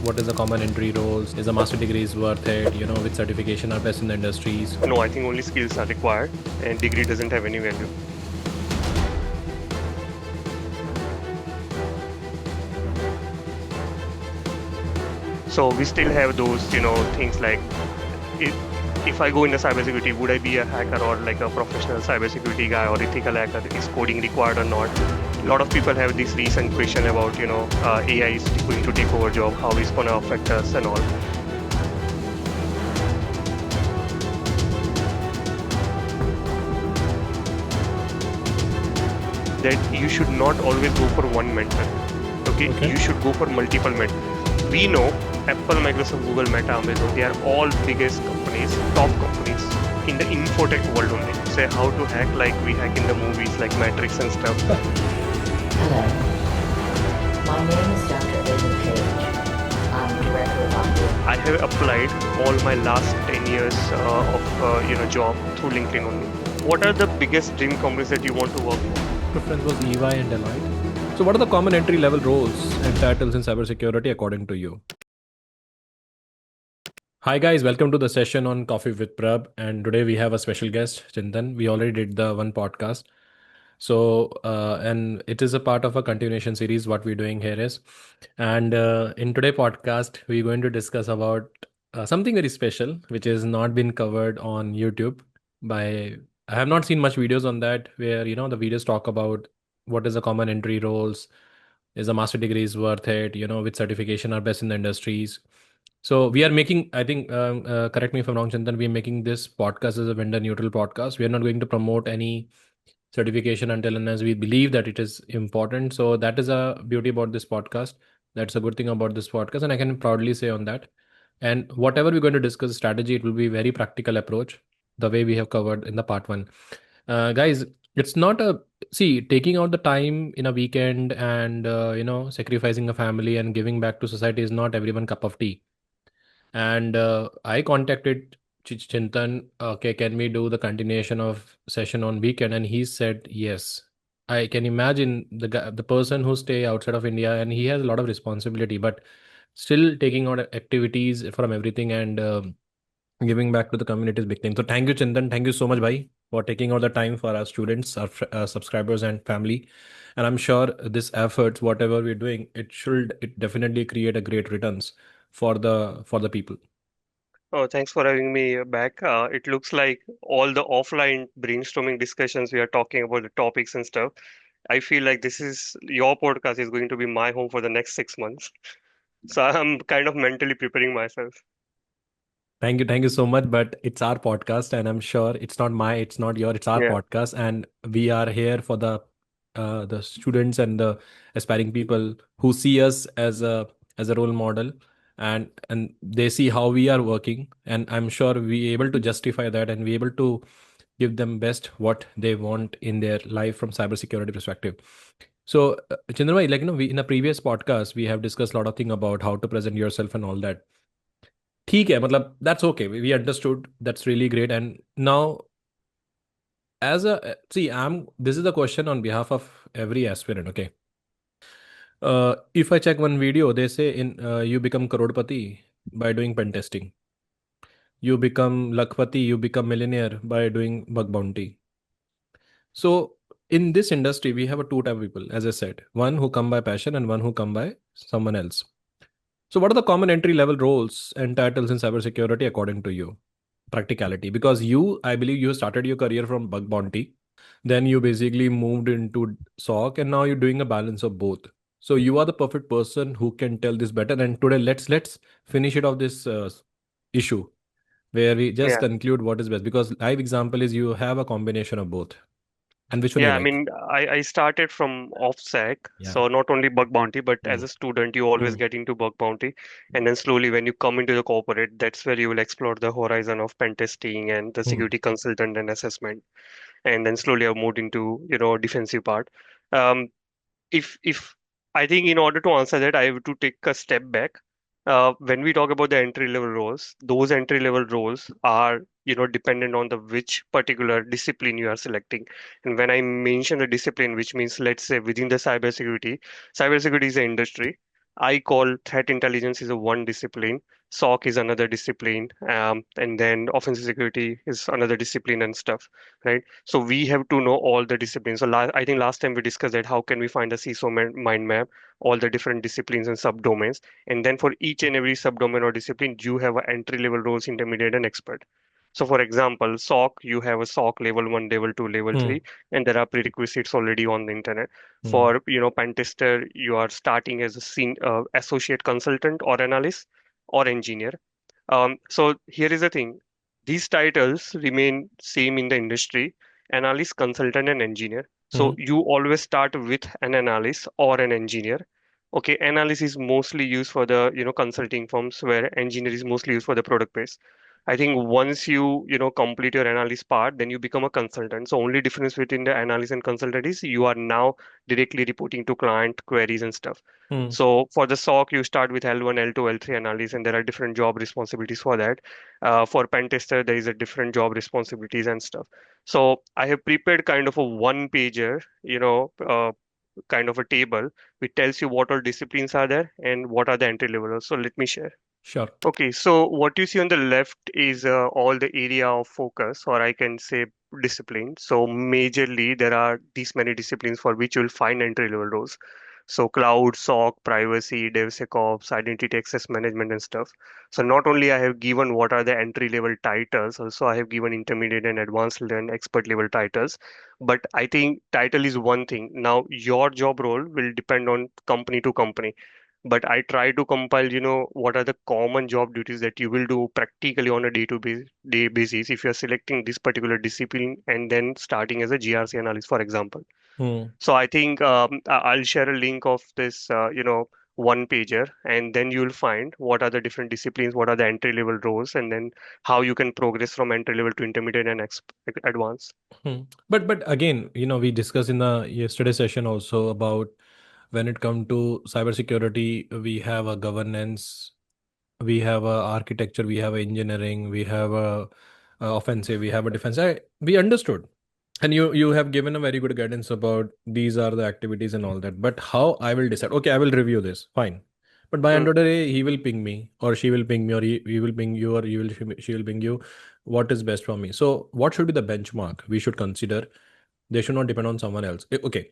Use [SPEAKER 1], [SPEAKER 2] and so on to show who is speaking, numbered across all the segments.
[SPEAKER 1] what is the common entry roles? Is a master degree is worth it? Which certification are best in the industries?
[SPEAKER 2] No, I think only skills are required, and degree doesn't have any value. So we still have those, things like if, if I go into cybersecurity, would I be a hacker or like a professional cybersecurity guy or ethical hacker? Is coding required or not? A lot of people have this recent question about, AI is going to take over job, how it's going to affect us and all. That you should not always go for one mentor. Okay,
[SPEAKER 1] Okay.
[SPEAKER 2] you should go for multiple mentors. We know Apple, Microsoft, Google, Meta, Amazon, they are all biggest companies, top companies in the infotech world only. Say how to hack like we hack in the movies like Matrix and stuff.
[SPEAKER 3] Hello, my name is Dr. Amy Page. I'm Director of Operations.
[SPEAKER 2] I have applied all my last 10 years of job through LinkedIn only. What are the biggest dream companies that you want to work for?
[SPEAKER 1] Preference was EY and Deloitte. So, what are the common entry level roles and titles in cybersecurity according to you? Hi guys, welcome to the session on Coffee with Prabh. And today we have a special guest, Chintan. We already did the one podcast. And it is a part of a continuation series. What we're doing here is, and in today podcast, we're going to discuss about something very special, which is not been covered on YouTube. By I have not seen much videos on that, where the videos talk about what is the common entry roles, is a master degree is worth it, which certification are best in the industries. So we are making, I think, correct me if I'm wrong, Chintan, we are making this podcast as a vendor neutral podcast. We are not going to promote any certification until and as we believe that it is important. So that is a beauty about this podcast. That's a good thing about this podcast, and I can proudly say on that. And whatever we're going to discuss strategy, it will be very practical approach, the way we have covered in the part one. Guys, it's not a see taking out the time in a weekend and sacrificing a family and giving back to society is not everyone cup of tea. And I contacted Chintan, okay, can we do the continuation of session on weekend? And he said yes. I can imagine the guy, the person who stay outside of India, and he has a lot of responsibility, but still taking out activities from everything and giving back to the community is big thing. So thank you, Chintan. Thank you so much, bhai, for taking out the time for our students, our subscribers and family. And I'm sure this efforts, whatever we're doing, it definitely create a great returns for the people.
[SPEAKER 2] Oh, thanks for having me back. It looks like all the offline brainstorming discussions we are talking about the topics and stuff. I feel like this is your podcast is going to be my home for the next 6 months. So I'm kind of mentally preparing myself.
[SPEAKER 1] Thank you so much. But it's our podcast, and I'm sure it's not your, it's our
[SPEAKER 2] Yeah.
[SPEAKER 1] podcast, and we are here for the students and the aspiring people who see us as a role model, and they see how we are working, and I'm sure we able to justify that, and we able to give them best what they want in their life from cybersecurity perspective. So, Chandra, like we in a previous podcast we have discussed a lot of thing about how to present yourself and all that. ठीक है मतलब that's okay, we understood, that's really great. And now as a see I'm this is the question on behalf of every aspirant, okay. If I check one video, they say in you become crorepati by doing pen testing, you become lakpati, you become millionaire by doing bug bounty. So in this industry we have a two type of people, as I said, one who come by passion and one who come by someone else. So what are the common entry level roles and titles in cybersecurity according to you? Practicality, because you, I believe you started your career from bug bounty, then you basically moved into SOC, and now you're doing a balance of both. So you are the perfect person who can tell this better. And today let's finish it off this issue where we just
[SPEAKER 2] Yeah.
[SPEAKER 1] conclude what is best, because live example is you have a combination of both. And which one you
[SPEAKER 2] Yeah, I
[SPEAKER 1] like?
[SPEAKER 2] mean, I started from OffSec,
[SPEAKER 1] Yeah.
[SPEAKER 2] so not only bug bounty, but as
[SPEAKER 1] Mm.
[SPEAKER 2] a student, you always
[SPEAKER 1] Mm.
[SPEAKER 2] get into bug bounty. And then slowly, when you come into the corporate, that's where you will explore the horizon of pen testing and the
[SPEAKER 1] Mm.
[SPEAKER 2] security consultant and assessment. And then slowly, I've moved into, defensive part. Um, if I think in order to answer that, I have to take a step back. When we talk about the entry level roles, those entry level roles are dependent on the which particular discipline you are selecting. And when I mention the discipline, which means let's say within the cybersecurity, cybersecurity is an industry. I call threat intelligence is a one discipline, SOC is another discipline, and then offensive security is another discipline and stuff, right? So we have to know all the disciplines. So I think last time we discussed that how can we find a CISO mind map, all the different disciplines and subdomains, and then for each and every subdomain or discipline, you have an entry level roles, intermediate, and expert. So for example, SOC, you have a SOC level 1, level 2, level
[SPEAKER 1] Hmm.
[SPEAKER 2] 3, and there are prerequisites already on the internet.
[SPEAKER 1] Hmm.
[SPEAKER 2] For pen tester, you are starting as a associate consultant or analyst or engineer. So here is the thing: these titles remain same in the industry: analyst, consultant, and engineer.
[SPEAKER 1] Hmm.
[SPEAKER 2] So you always start with an analyst or an engineer. Okay, analyst is mostly used for the consulting firms, where engineer is mostly used for the product base. I think once you complete your analyst part, then you become a consultant. So only difference between the analyst and consultant is you are now directly reporting to client queries and stuff.
[SPEAKER 1] Hmm.
[SPEAKER 2] So for the SOC, you start with L1, L2, L3 analysis, and there are different job responsibilities for that. For pen tester, there is a different job responsibilities and stuff. So I have prepared kind of a one pager, kind of a table which tells you what all disciplines are there and what are the entry levels. So let me share.
[SPEAKER 1] Sure.
[SPEAKER 2] Okay, so what you see on the left is all the area of focus, or I can say discipline. So majorly, there are these many disciplines for which you'll find entry level roles. So cloud, SOC, privacy, DevSecOps, identity access management, and stuff. So not only I have given what are the entry level titles, also I have given intermediate and advanced and expert level titles. But I think title is one thing. Now your job role will depend on company to company, but I try to compile, what are the common job duties that you will do practically on a day basis if you're selecting this particular discipline and then starting as a GRC analyst, for example.
[SPEAKER 1] Hmm.
[SPEAKER 2] So I think I'll share a link of this, one pager, and then you'll find what are the different disciplines, what are the entry level roles, and then how you can progress from entry level to intermediate and advanced.
[SPEAKER 1] Hmm. But again, we discussed in the yesterday session also about when it comes to cybersecurity, we have a governance, we have a architecture, we have a engineering, we have a offensive, we have a defense. We understood, and you have given a very good guidance about these are the activities and all that. But how I will decide? Okay, I will review this. Fine. But by
[SPEAKER 2] Hmm.
[SPEAKER 1] end of the day, he will ping me, or she will ping me, or he will ping you, or she will ping you. What is best for me? So, what should be the benchmark we should consider? They should not depend on someone else. Okay.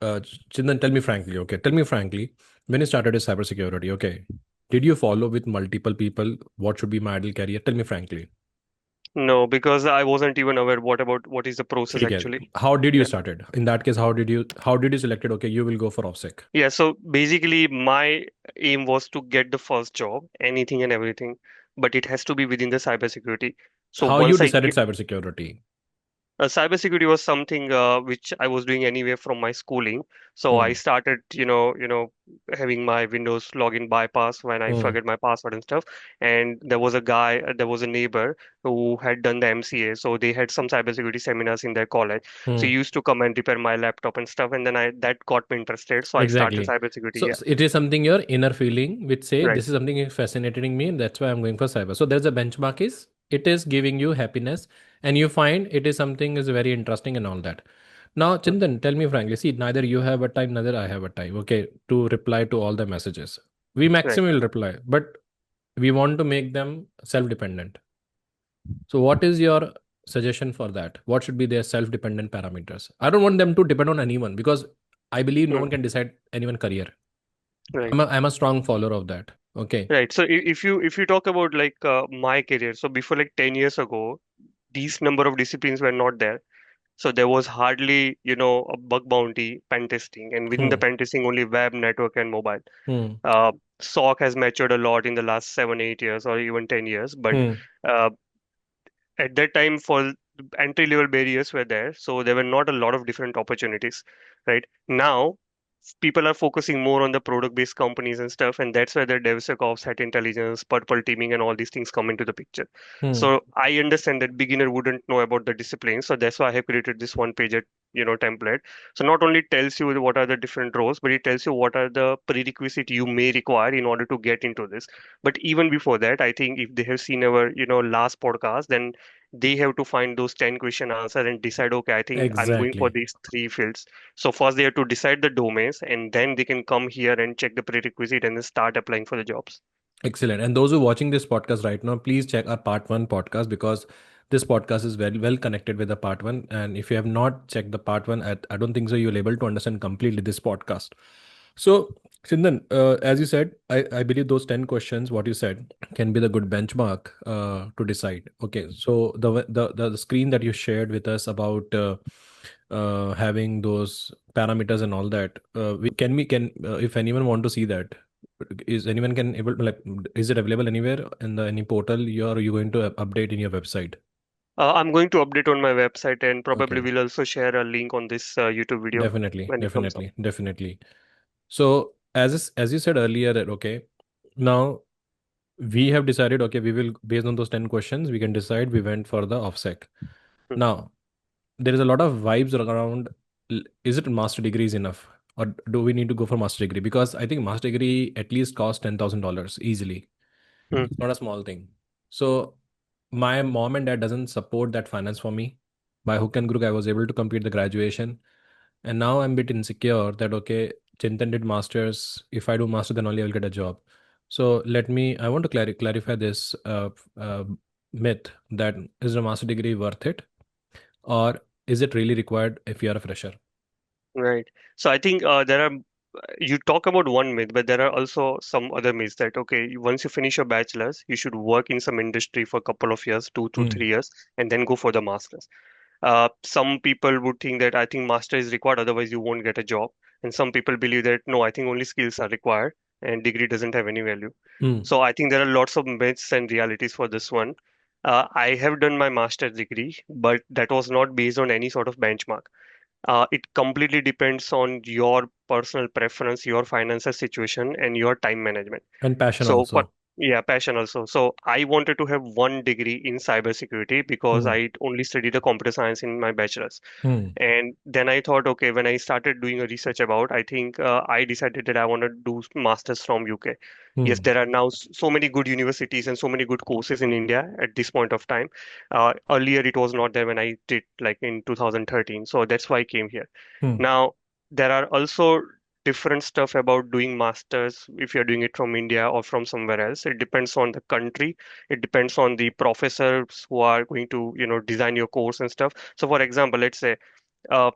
[SPEAKER 1] Chindan, tell me frankly. Okay, tell me frankly. When you started as cybersecurity, okay, did you follow with multiple people? What should be my ideal career? Tell me frankly.
[SPEAKER 2] No, because I wasn't even aware what is the process
[SPEAKER 1] ठीक है.
[SPEAKER 2] actually.
[SPEAKER 1] How did you
[SPEAKER 2] Yeah.
[SPEAKER 1] started? In that case, how did you selected? Okay, you will go for OPSEC.
[SPEAKER 2] Yeah, so basically my aim was to get the first job, anything and everything, but it has to be within the cybersecurity. So
[SPEAKER 1] How you
[SPEAKER 2] once
[SPEAKER 1] decided cybersecurity?
[SPEAKER 2] cybersecurity was something which I was doing anyway from my schooling. So I
[SPEAKER 1] Hmm.
[SPEAKER 2] started, having my Windows login bypass when I
[SPEAKER 1] Hmm.
[SPEAKER 2] forget my password and stuff. And there was a neighbor who had done the MCA. So they had some cybersecurity seminars in their college. So he
[SPEAKER 1] Hmm.
[SPEAKER 2] used to come and repair my laptop and stuff. And then that got me interested. So I started
[SPEAKER 1] Exactly.
[SPEAKER 2] cybersecurity.
[SPEAKER 1] So
[SPEAKER 2] Yeah,
[SPEAKER 1] it is something your inner feeling which say
[SPEAKER 2] right.
[SPEAKER 1] this is something is fascinating me and that's why I'm going for cyber. So there's a benchmark is it is giving you happiness and you find it is something is very interesting and all that. Now,
[SPEAKER 2] Mm,
[SPEAKER 1] Chintan, tell me frankly, see, neither you have a time, neither I have a time, okay, to reply to all the messages. We
[SPEAKER 2] right.
[SPEAKER 1] maximum will reply, but we want to make them self-dependent. So what is your suggestion for that? What should be their self-dependent parameters? I don't want them to depend on anyone because I believe no
[SPEAKER 2] Mm,
[SPEAKER 1] one can decide anyone career. I'm
[SPEAKER 2] right.
[SPEAKER 1] I'm a strong follower of that. Okay.
[SPEAKER 2] Right. So if you talk about like my career, so before like 10 years ago, these number of disciplines were not there. So there was hardly, a bug bounty pen testing, and within the
[SPEAKER 1] Hmm.
[SPEAKER 2] pen testing, only web, network, and mobile.
[SPEAKER 1] Hmm.
[SPEAKER 2] SOC has matured a lot in the last 7, 8 years, or even 10 years. But
[SPEAKER 1] Hmm.
[SPEAKER 2] uh, at that time, for entry level barriers were there, so there were not a lot of different opportunities. Right now, people are focusing more on the product based companies and stuff, and that's where the DevSecOps, threat intelligence, purple teaming, and all these things come into the picture.
[SPEAKER 1] Hmm.
[SPEAKER 2] So I understand that beginner wouldn't know about the discipline, so that's why I have created this one page template. So not only it tells you what are the different roles, but it tells you what are the prerequisite you may require in order to get into this. But even before that, I think if they have seen our last podcast, then they have to find those 10 question answers and decide, okay, I think I'm going for
[SPEAKER 1] Exactly.
[SPEAKER 2] these three fields. So first they have to decide the domains, and then they can come here and check the prerequisite and then start applying for the jobs.
[SPEAKER 1] Excellent. And those who are watching this podcast right now, please check our part one podcast because this podcast is very well connected with the part one. And if you have not checked the part one, I don't think so you'll able to understand completely this podcast. So, Chintan, as you said, I believe those 10 questions, what you said, can be the good benchmark to decide. Okay, so the screen that you shared with us about having those parameters and all that, we can if anyone want to see that, is anyone can able to like, is it available anywhere in the any portal you going to update in your website?
[SPEAKER 2] I'm going to update on my website, and probably
[SPEAKER 1] Okay,
[SPEAKER 2] will also share a link on this YouTube video
[SPEAKER 1] definitely,
[SPEAKER 2] when it comes up.
[SPEAKER 1] definitely, definitely. So as you said earlier that okay, now we have decided okay we will based on those 10 questions we can decide we went for the offsec.
[SPEAKER 2] Hmm.
[SPEAKER 1] Now there is a lot of vibes around is it master degree is enough or do we need to go for master degree because I think master degree at least costs $10,000 easily.
[SPEAKER 2] Hmm.
[SPEAKER 1] It's not a small thing. So my mom and dad doesn't support that finance for me. By hook and crook, I was able to complete the graduation, and now I'm a bit insecure that okay, Chintan did masters. If I do master, then only I'll get a job. So let me. I want to clarify this myth that is a master degree worth it, or is it really required if you are a fresher?
[SPEAKER 2] Right. So I think there are, you talk about one myth, but there are also some other myths that, okay, once you finish your bachelor's, you should work in some industry for a couple of years, 2 to 3 years, and then go for the master's. Some people would think that I think master is required, otherwise you won't get a job. And some people believe that no, I think only skills are required and degree doesn't have any value.
[SPEAKER 1] Mm.
[SPEAKER 2] So I think there are lots of myths and realities for this one. I have done my master's degree, but that was not based on any sort of benchmark. It completely depends on your personal preference, your financial situation, and your time management.
[SPEAKER 1] And passion
[SPEAKER 2] So,
[SPEAKER 1] also.
[SPEAKER 2] yeah, passion also. So, I wanted to have one degree in cybersecurity because
[SPEAKER 1] Mm.
[SPEAKER 2] I only studied the computer science in my bachelor's.
[SPEAKER 1] Mm.
[SPEAKER 2] And then I thought, okay, when I started doing a research about, I think I decided that I want to do masters from UK. Yes,
[SPEAKER 1] Mm.
[SPEAKER 2] there are now so many good universities and so many good courses in India at this point of time. Earlier, it was not there when I did like in 2013. So that's why I came here.
[SPEAKER 1] Mm.
[SPEAKER 2] Now, there are also different stuff about doing masters if you're doing it from India or from somewhere else. It depends on the country. It depends on the professors who are going to, design your course and stuff. So, for example, let's say uh,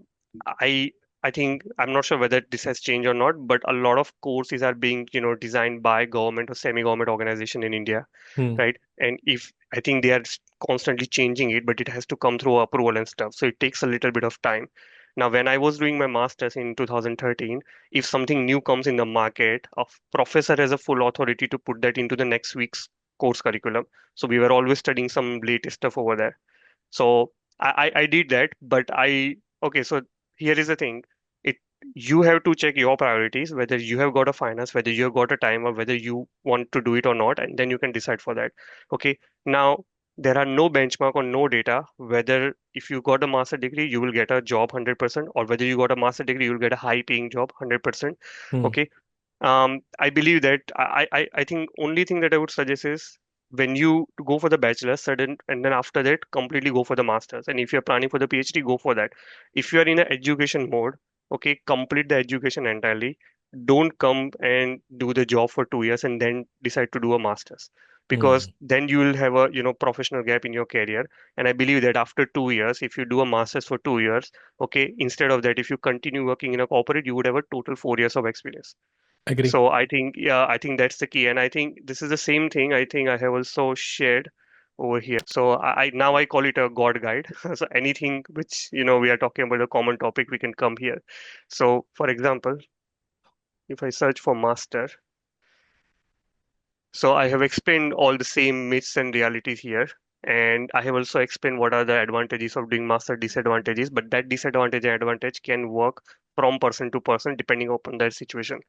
[SPEAKER 2] I I think I'm not sure whether this has changed or not, but a lot of courses are being, designed by government or semi-government organization in India,
[SPEAKER 1] Mm.
[SPEAKER 2] right? And if I think they are constantly changing it, but it has to come through approval and stuff, so it takes a little bit of time. Now, when I was doing my master's in 2013, if something new comes in the market, a professor has a full authority to put that into the next week's course curriculum. So we were always studying some latest stuff over there. So I did that, but okay, so here is the thing. It You have to check your priorities, whether you have got a finance, whether you have got a time, or whether you want to do it or not, and then you can decide for that. Okay. Now there are no benchmark or no data whether if you got a master degree, you will get a job 100%, or whether you got a master degree, you will get a high paying job 100%.
[SPEAKER 1] Mm.
[SPEAKER 2] Okay. I believe that I think only thing that I would suggest is when you go for the bachelor's sudden and then after that completely go for the master's. And if you're planning for the PhD, go for that. If you're in an education mode, okay, complete the education entirely. Don't come and do the job for 2 years and then decide to do a master's, because
[SPEAKER 1] Mm.
[SPEAKER 2] then you will have a professional gap in your career. And I believe that after 2 years, if you do a master's for 2 years, okay, instead of that, if you continue working in a corporate, you would have a total 4 years of experience.
[SPEAKER 1] Agree.
[SPEAKER 2] So I think, yeah, I think that's the key. And I think this is the same thing I think I have also shared over here. So I now I call it a God guide. So anything which, we are talking about a common topic, we can come here. So for example, if I search for master, so I have explained all the same myths and realities here. And I have also explained what are the advantages of doing master, disadvantages, but that disadvantage and advantage can work from person to person depending upon their situation.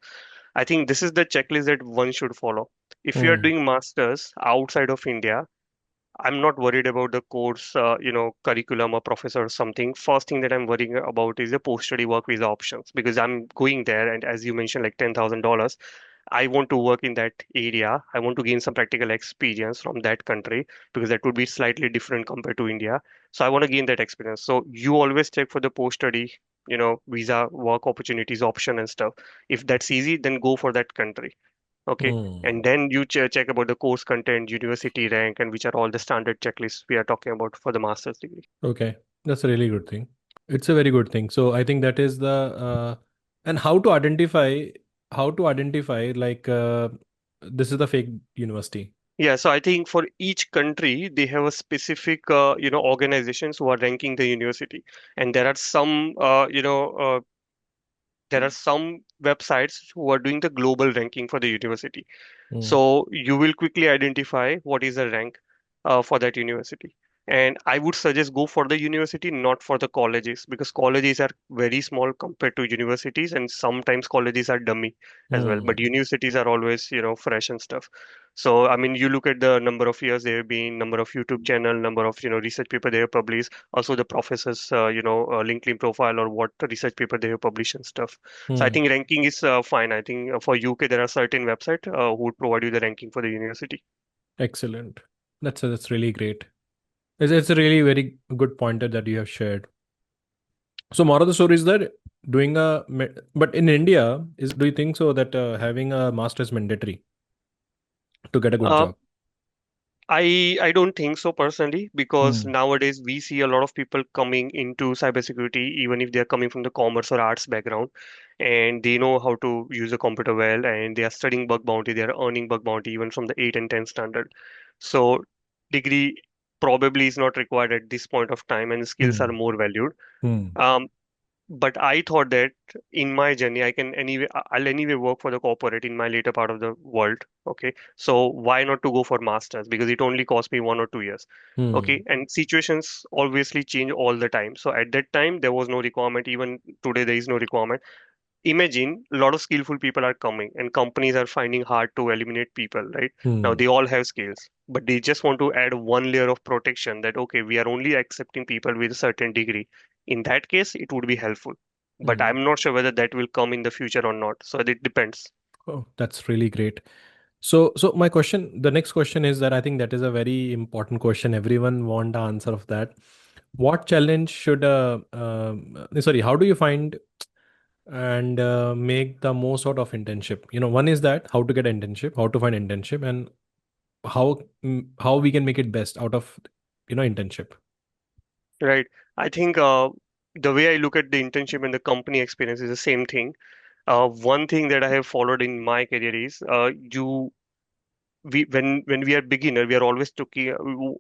[SPEAKER 2] I think this is the checklist that one should follow. If you are
[SPEAKER 1] Mm.
[SPEAKER 2] doing masters outside of India, I'm not worried about the course, curriculum or professor or something. First thing that I'm worrying about is the post-study work visa options, because I'm going there, and as you mentioned, like $10,000. I want to work in that area. I want to gain some practical experience from that country because that would be slightly different compared to India. So I want to gain that experience. So you always check for the post-study, visa, work opportunities, option and stuff. If that's easy, then go for that country. Okay.
[SPEAKER 1] Hmm.
[SPEAKER 2] And then you check about the course content, university rank, and which are all the standard checklists we are talking about for the master's degree.
[SPEAKER 1] Okay, that's a really good thing. It's a very good thing. So I think that is the and how to identify like this is the fake university.
[SPEAKER 2] Yeah, so I think for each country, they have a specific, organizations who are ranking the university, and there are some websites who are doing the global ranking for the university.
[SPEAKER 1] Hmm.
[SPEAKER 2] So you will quickly identify what is the rank for that university. And I would suggest go for the university, not for the colleges, because colleges are very small compared to universities, and sometimes colleges are dummy as well. But
[SPEAKER 1] Hmm.
[SPEAKER 2] universities are always, fresh and stuff. So I mean, you look at the number of years there have been, number of YouTube channel, number of research paper they have published, also the professors, LinkedIn profile or what research paper they have published and stuff. So I
[SPEAKER 1] Hmm.
[SPEAKER 2] think ranking is fine. I think for UK there are certain website who would provide you the ranking for the university.
[SPEAKER 1] Excellent. That's really great. It's a really very good pointer that you have shared. So more of the story is that but in India is do you think so that having a master is mandatory to get a good
[SPEAKER 2] Uh,
[SPEAKER 1] job?
[SPEAKER 2] I don't think so personally because
[SPEAKER 1] Hmm.
[SPEAKER 2] nowadays we see a lot of people coming into cybersecurity even if they're coming from the commerce or arts background and they know how to use a computer well and they are studying bug bounty, they are earning bug bounty even from the 8 and 10 standard. So degree probably is not required at this point of time and skills are
[SPEAKER 1] Hmm.
[SPEAKER 2] more valued.
[SPEAKER 1] Hmm.
[SPEAKER 2] Um, but I thought that in my journey, I'll anyway work for the corporate in my later part of the world. Okay. So why not to go for masters? Because it only cost me 1 or 2 years. Okay.
[SPEAKER 1] Hmm.
[SPEAKER 2] And situations obviously change all the time. So at that time, there was no requirement. Even today, there is no requirement. Imagine a lot of skillful people are coming and companies are finding hard to eliminate people, right? Now
[SPEAKER 1] Hmm.
[SPEAKER 2] they all have skills, but they just want to add one layer of protection that, okay, we are only accepting people with a certain degree. In that case, it would be helpful. But
[SPEAKER 1] Hmm.
[SPEAKER 2] I'm not sure whether that will come in the future or not. So it depends.
[SPEAKER 1] Oh, that's really great. So my question, the next question is that I think that is a very important question. Everyone want the answer of that. What challenge should sorry, how do you find and make the most out of internship? One is that how to get internship, how to find internship, and how we can make it best out of internship.
[SPEAKER 2] Right. I think the way I look at the internship and the company experience is the same thing. One thing that I have followed in my career is when we are beginner we are always taking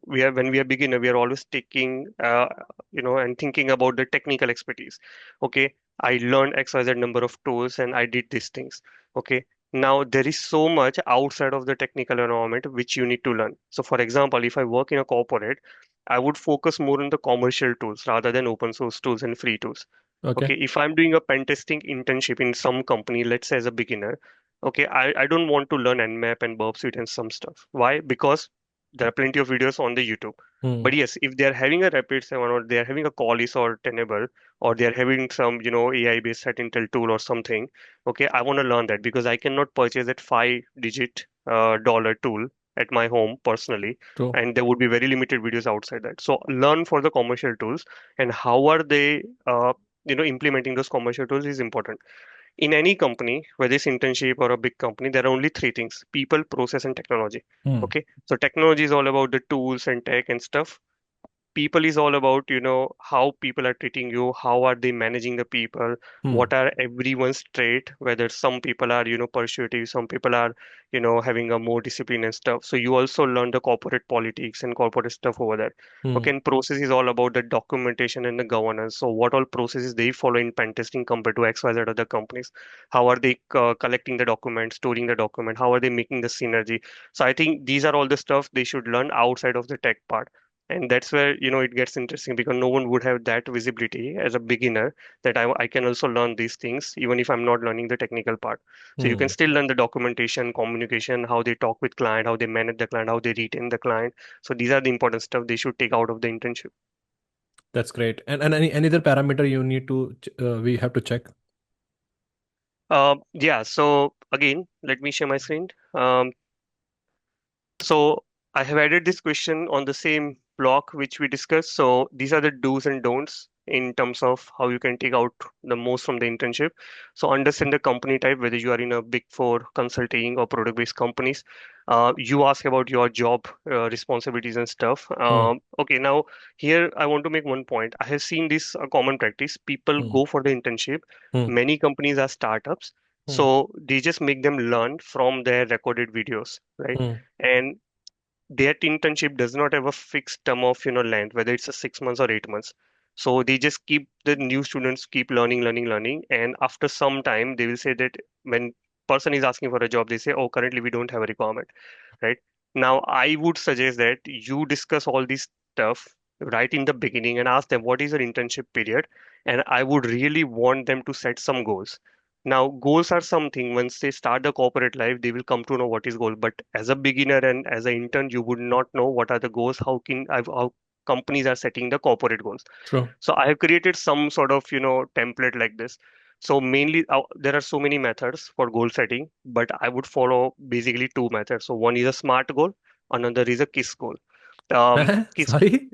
[SPEAKER 2] we are when we are beginner we are always taking and thinking about the technical expertise. Okay, I learned xyz number of tools and I did these things. Okay, now there is so much outside of the technical environment which you need to learn. So for example, if I work in a corporate, I would focus more on the commercial tools rather than open source tools and free tools.
[SPEAKER 1] Okay.
[SPEAKER 2] Okay, if I'm doing a pen testing internship in some company, let's say as a beginner, okay, I don't want to learn Nmap and Burp Suite and some stuff. Why? Because there are plenty of videos on the YouTube.
[SPEAKER 1] Hmm.
[SPEAKER 2] But yes, if they are having a Rapid 7 or they are having a Qualys or Tenable or they are having some, AI-based threat intel tool or something, okay, I want to learn that because I cannot purchase that 5-digit dollar tool at my home personally,
[SPEAKER 1] True.
[SPEAKER 2] and there would be very limited videos outside that. So learn for the commercial tools and how are they, implementing those commercial tools is important. In any company, whether it's internship or a big company, there are only three things: people, process, and technology.
[SPEAKER 1] Hmm.
[SPEAKER 2] Okay. So technology is all about the tools and tech and stuff. People is all about how people are treating you, how are they managing the people,
[SPEAKER 1] Hmm.
[SPEAKER 2] what are everyone's trait, whether some people are persuasive, some people are having a more discipline and stuff. So you also learn the corporate politics and corporate stuff over there.
[SPEAKER 1] Hmm.
[SPEAKER 2] Okay, and process is all about the documentation and the governance. So what all processes they follow in pen testing compared to xyz other companies, how are they collecting the document, storing the document, how are they making the synergy. So I think these are all the stuff they should learn outside of the tech part. And that's where it gets interesting because no one would have that visibility as a beginner that I can also learn these things even if I'm not learning the technical part. So you can
[SPEAKER 1] Hmm.
[SPEAKER 2] still learn the documentation, communication, how they talk with client, how they manage the client, how they retain the client. So these are the important stuff they should take out of the internship.
[SPEAKER 1] That's great. And any other parameter you need to we have to check?
[SPEAKER 2] Yeah, so again, let me share my screen. So I have added this question on the same block which we discussed. So these are the do's and don'ts in terms of how you can take out the most from the internship. So understand the company type, whether you are in a big four consulting or product-based companies. You ask about your job responsibilities and stuff.
[SPEAKER 1] Hmm.
[SPEAKER 2] Okay, now here I want to make one point. I have seen this a common practice. People
[SPEAKER 1] Hmm.
[SPEAKER 2] go for the internship.
[SPEAKER 1] Hmm.
[SPEAKER 2] Many companies are startups,
[SPEAKER 1] Hmm.
[SPEAKER 2] so they just make them learn from their recorded videos, right?
[SPEAKER 1] Hmm.
[SPEAKER 2] And that internship does not have a fixed term of length, whether it's a 6 months or 8 months. So they just keep the new students keep learning, and after some time they will say that when person is asking for a job, they say, oh, currently we don't have a requirement, right? Now I would suggest that you discuss all this stuff right in the beginning and ask them what is your internship period, and I would really want them to set some goals. Now, goals are something once they start the corporate life, they will come to know what is goal. But as a beginner and as an intern, you would not know what are the goals, how companies are setting the corporate goals.
[SPEAKER 1] True.
[SPEAKER 2] So I have created some sort of template like this. So mainly there are so many methods for goal setting, but I would follow basically two methods. So one is a SMART goal, another is a KISS goal. KISS,
[SPEAKER 1] Sorry.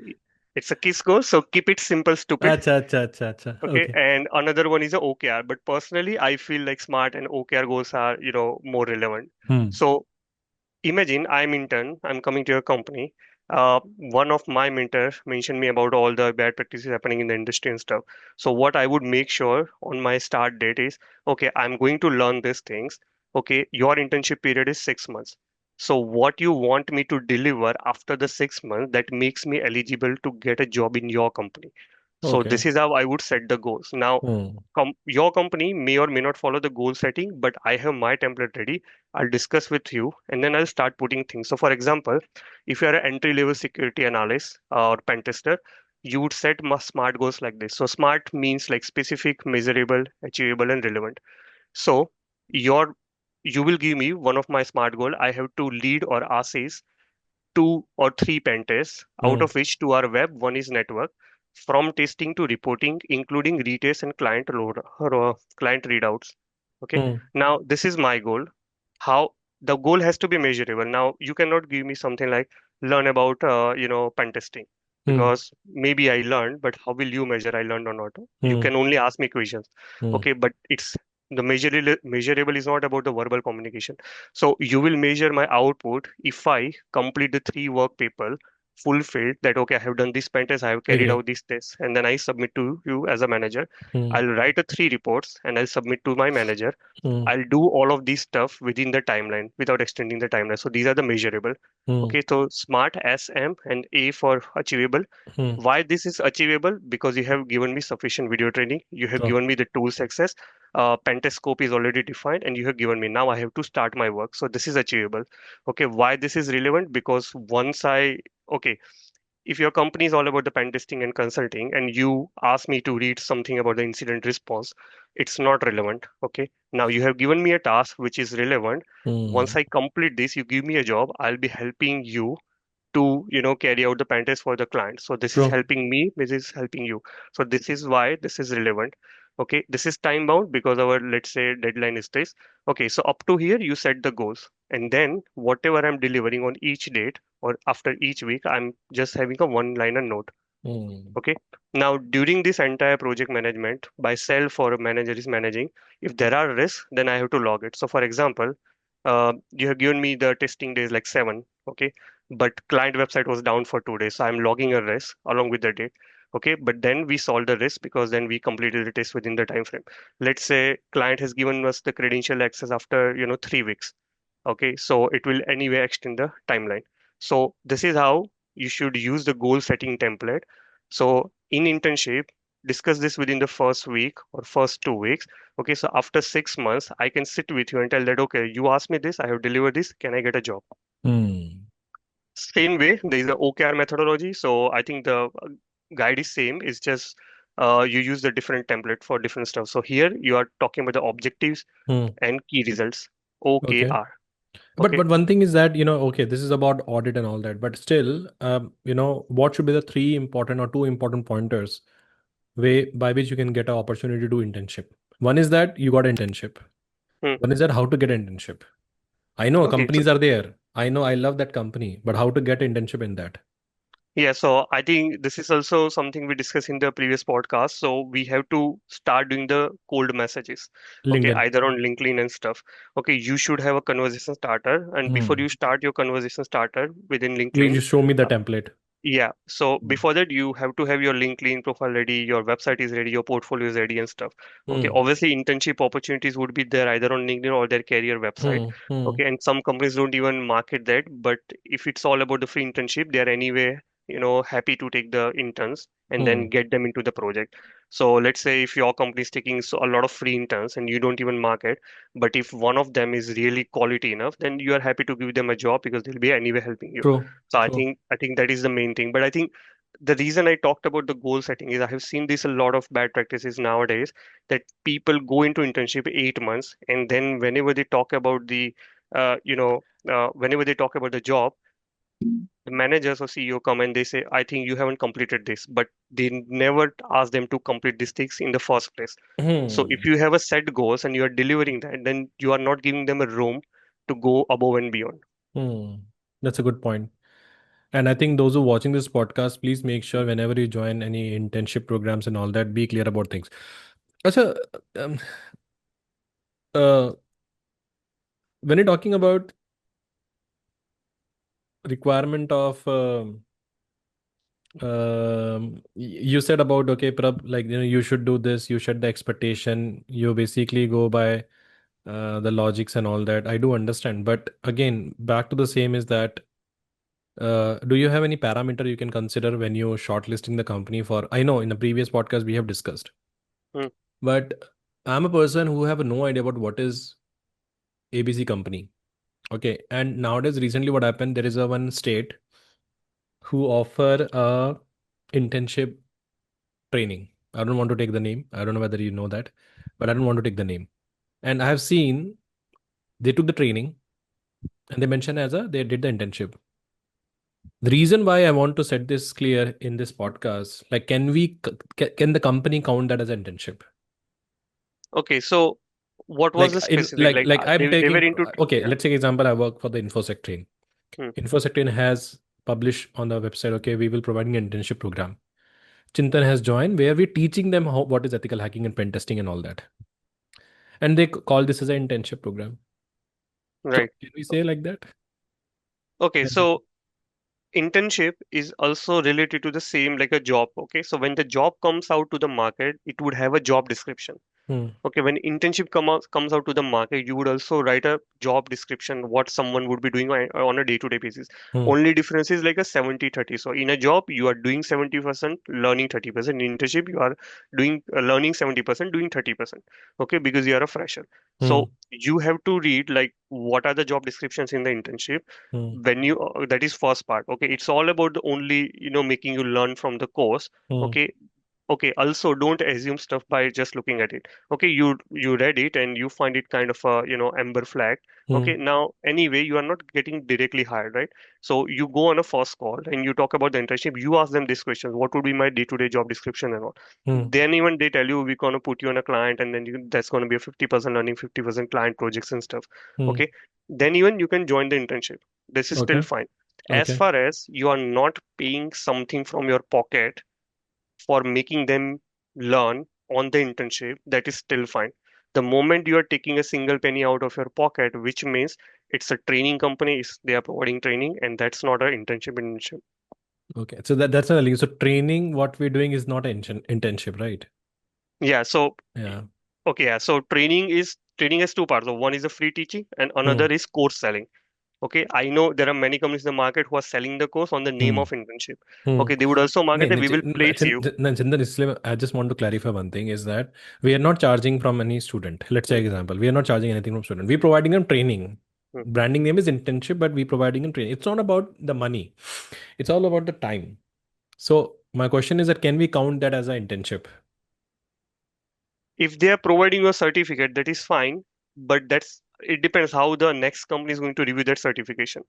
[SPEAKER 2] it's a KISS goal, so keep it simple, stupid.
[SPEAKER 1] Acha, acha, acha, acha.
[SPEAKER 2] Okay,
[SPEAKER 1] Okay.
[SPEAKER 2] and another one is a OKR. But personally, I feel like SMART and OKR goals are, more relevant.
[SPEAKER 1] Hmm.
[SPEAKER 2] So imagine I'm intern, I'm coming to your company. One of my mentors mentioned me about all the bad practices happening in the industry and stuff. So what I would make sure on my start date is, okay, I'm going to learn these things. Okay, your internship period is 6 months. So what you want me to deliver after the 6 months that makes me eligible to get a job in your company. So
[SPEAKER 1] Okay.
[SPEAKER 2] this is how I would set the goals. Now,
[SPEAKER 1] Hmm.
[SPEAKER 2] your company may or may not follow the goal setting, but I have my template ready. I'll discuss with you and then I'll start putting things. So, for example, if you're an entry level security analyst or pen tester, you would set smart goals like this. So, smart means like specific, measurable, achievable, and relevant. So, your you will give me one of my smart goal. I have to lead or assess two or three pen tests, out
[SPEAKER 1] Hmm.
[SPEAKER 2] of which two are web, one is network, from testing to reporting, including retests and client readouts. Okay.
[SPEAKER 1] Hmm.
[SPEAKER 2] Now, this is my goal. How the goal has to be measurable. Now, you cannot give me something like learn about, pen testing,
[SPEAKER 1] Hmm.
[SPEAKER 2] because maybe I learned, but how will you measure I learned or not? You
[SPEAKER 1] Hmm.
[SPEAKER 2] can only ask me questions.
[SPEAKER 1] Hmm.
[SPEAKER 2] Okay, but it's the measurable is not about the verbal communication. So you will measure my output if I complete the three work paper fulfilled, that okay, I have done this pen test, I have carried
[SPEAKER 1] Agree.
[SPEAKER 2] out this test, and then I submit to you as a manager.
[SPEAKER 1] Hmm.
[SPEAKER 2] I'll write a three reports and I'll submit to my manager.
[SPEAKER 1] Hmm.
[SPEAKER 2] I'll do all of these stuff within the timeline without extending the timeline. So these are the measurable.
[SPEAKER 1] Hmm.
[SPEAKER 2] Okay, so SMART, SM, and A for achievable.
[SPEAKER 1] Hmm.
[SPEAKER 2] Why this is achievable? Because you have given me sufficient video training, you have
[SPEAKER 1] True.
[SPEAKER 2] given me the tools access, pentest scope is already defined, and you have given me now I have to start my work. So this is achievable. Okay, why this is relevant? Because okay, if your company is all about the pen testing and consulting and you ask me to read something about the incident response, it's not relevant. Okay, now you have given me a task which is relevant. Once
[SPEAKER 1] Hmm.
[SPEAKER 2] I complete this, you give me a job, I'll be helping you to carry out the pen test for the client. So this is
[SPEAKER 1] True.
[SPEAKER 2] helping me, this is helping you. So this is why this is relevant. Okay, this is time bound because our, let's say, deadline is this. Okay, so up to here you set the goals, and then whatever I'm delivering on each date or after each week, I'm just having a one liner note.
[SPEAKER 1] Hmm.
[SPEAKER 2] Okay. Now, during this entire project management, by self or a manager is managing, if there are risks, then I have to log it. So, for example, you have given me the testing days like 7, okay, but client website was down for 2 days. So I'm logging a risk along with the date. Okay, but then we solved the risk because then we completed the test within the time frame. Let's say client has given us the credential access after 3 weeks. Okay, so it will anyway extend the timeline. So this is how you should use the goal setting template. So in internship, discuss this within the first week or first 2 weeks. Okay, so after 6 months, I can sit with you and tell that, okay, you asked me this, I have delivered this, can I get a job?
[SPEAKER 1] Hmm.
[SPEAKER 2] Same way, there is the OKR methodology. So I think the guide is same. It's just you use the different template for different stuff. So here you are talking about the objectives
[SPEAKER 1] Hmm.
[SPEAKER 2] and key results,
[SPEAKER 1] Okay.
[SPEAKER 2] OKR.
[SPEAKER 1] But
[SPEAKER 2] Okay.
[SPEAKER 1] but one thing is that, okay, this is about audit and all that, but still, what should be the three important or two important pointers way by which you can get an opportunity to do internship? One is that you got internship.
[SPEAKER 2] Hmm.
[SPEAKER 1] One is that how to get an internship. I know
[SPEAKER 2] Okay, so
[SPEAKER 1] companies are there. I know I love that company, but how to get internship in that?
[SPEAKER 2] yeah, so I think this is also something we discussed in the previous podcast. So we have to start doing the cold messages. Okay,
[SPEAKER 1] LinkedIn.
[SPEAKER 2] either on LinkedIn and stuff. Okay, you should have a conversation starter, and before
[SPEAKER 1] Hmm.
[SPEAKER 2] you start your conversation starter within
[SPEAKER 1] You
[SPEAKER 2] LinkedIn,
[SPEAKER 1] just show me the
[SPEAKER 2] uh,
[SPEAKER 1] template.
[SPEAKER 2] yeah, so
[SPEAKER 1] Hmm.
[SPEAKER 2] before that, you have to have your LinkedIn profile ready, your website is ready, your portfolio is ready and stuff. Okay,
[SPEAKER 1] Hmm.
[SPEAKER 2] obviously, internship opportunities would be there either on LinkedIn or their career website.
[SPEAKER 1] Hmm. Hmm.
[SPEAKER 2] Okay, and some companies don't even market that, but if it's all about the free internship, they are anyway, happy to take the interns and then
[SPEAKER 1] Hmm.
[SPEAKER 2] get them into the project. So let's say if your company is taking a lot of free interns and you don't even market, but if one of them is really quality enough, then you are happy to give them a job because they'll be anyway helping you.
[SPEAKER 1] True.
[SPEAKER 2] So I
[SPEAKER 1] True.
[SPEAKER 2] think I think that is the main thing. But I think the reason I talked about the goal setting is I have seen this a lot of bad practices nowadays that people go into internship 8 months and then whenever they talk about the job, the managers or CEO come and they say, I think you haven't completed this, but they never ask them to complete these things in the first place. So if
[SPEAKER 1] Hmm.
[SPEAKER 2] you have a set goals and you are delivering that, then you are not giving them a room to go above and beyond.
[SPEAKER 1] Hmm. That's a good point. And I think those who are watching this podcast, please make sure whenever you join any internship programs and all that, be clear about things. Also, um, uh, when you're talking about requirement of you said about okay, Prab, like you should do this, you set the expectation, you basically go by the logics and all that. I do understand, but again, back to the same is that do you have any parameter you can consider when you're shortlisting the company for? I know in the previous podcast we have discussed,
[SPEAKER 2] Hmm.
[SPEAKER 1] but I'm a person who have no idea about what is ABC company. Okay, and nowadays recently what happened? There is a one state who offer a internship training. I don't want to take the name. I don't know whether you know that, but I don't want to take the name. And I have seen they took the training and they mentioned as a they did the internship. The reason why I want to set this clear in this podcast, like, can the company count that as an internship?
[SPEAKER 2] Okay, so what was
[SPEAKER 1] Like
[SPEAKER 2] the
[SPEAKER 1] in
[SPEAKER 2] specific? Like
[SPEAKER 1] like I'm
[SPEAKER 2] they were
[SPEAKER 1] taking
[SPEAKER 2] into
[SPEAKER 1] okay,
[SPEAKER 2] yeah.
[SPEAKER 1] let's take example. I work for the InfoSec train.
[SPEAKER 2] Hmm.
[SPEAKER 1] InfoSec train has published on the website. Okay, we will providing an internship program. Chintan has joined where we're teaching them what is ethical hacking and pen testing and all that, and they call this as an internship program. So
[SPEAKER 2] Right.
[SPEAKER 1] can we say like that?
[SPEAKER 2] Okay, so internship is also related to the same like a job. Okay, so when the job comes out to the market, it would have a job description.
[SPEAKER 1] Hmm.
[SPEAKER 2] Okay, when internship comes out to the market, you would also write a job description, what someone would be doing on a day-to-day basis.
[SPEAKER 1] Hmm.
[SPEAKER 2] Only difference is like a 70-30. So in a job, you are doing 70%, learning 30%. In internship, you are doing learning 70%, doing 30%. Okay, because you are a fresher.
[SPEAKER 1] Hmm.
[SPEAKER 2] So you have to read like what are the job descriptions in the internship.
[SPEAKER 1] Hmm.
[SPEAKER 2] When you that is first part. Okay, it's all about the only making you learn from the course.
[SPEAKER 1] Hmm.
[SPEAKER 2] Okay, okay, also don't assume stuff by just looking at it. Okay, you read it and you find it kind of a amber flag.
[SPEAKER 1] Hmm.
[SPEAKER 2] Okay, now anyway you are not getting directly hired, right? So you go on a first call and you talk about the internship, you ask them these questions: what would be my day-to-day job description and all.
[SPEAKER 1] Hmm.
[SPEAKER 2] Then even they tell you we're going to put you on a client, and then that's going to be a 50% learning, 50% client projects and stuff.
[SPEAKER 1] Hmm.
[SPEAKER 2] Okay, then even you can join the internship. This is still
[SPEAKER 1] Okay.
[SPEAKER 2] fine as
[SPEAKER 1] Okay.
[SPEAKER 2] far as you are not paying something from your pocket for making them learn on the internship. That is still fine. The moment you are taking a single penny out of your pocket, which means it's a training company, they are providing training, and that's not an internship.
[SPEAKER 1] Okay. So that's another link. So training, what we're doing is not an internship, right?
[SPEAKER 2] Yeah, so
[SPEAKER 1] Yeah.
[SPEAKER 2] okay, yeah. So training has two parts. So one is the free teaching and
[SPEAKER 1] Hmm.
[SPEAKER 2] another is course selling. Okay, I know there are many companies in the market who are selling the course on the name
[SPEAKER 1] Hmm.
[SPEAKER 2] of internship.
[SPEAKER 1] Hmm.
[SPEAKER 2] Okay, they would also market
[SPEAKER 1] नहीं
[SPEAKER 2] that
[SPEAKER 1] नहीं
[SPEAKER 2] we will place you.
[SPEAKER 1] Chintan, इसलिए I just want to clarify one thing is that we are not charging from any student. Let's say
[SPEAKER 2] Hmm,
[SPEAKER 1] example, we are not charging anything from student. We're providing them training.
[SPEAKER 2] hmm.
[SPEAKER 1] Branding name is internship, but we providing them training. It's not about the money. It's all about the time. So my question is that can we count that as an internship?
[SPEAKER 2] If they are providing you a certificate, that is fine, but it depends how the next company is going to review that certification.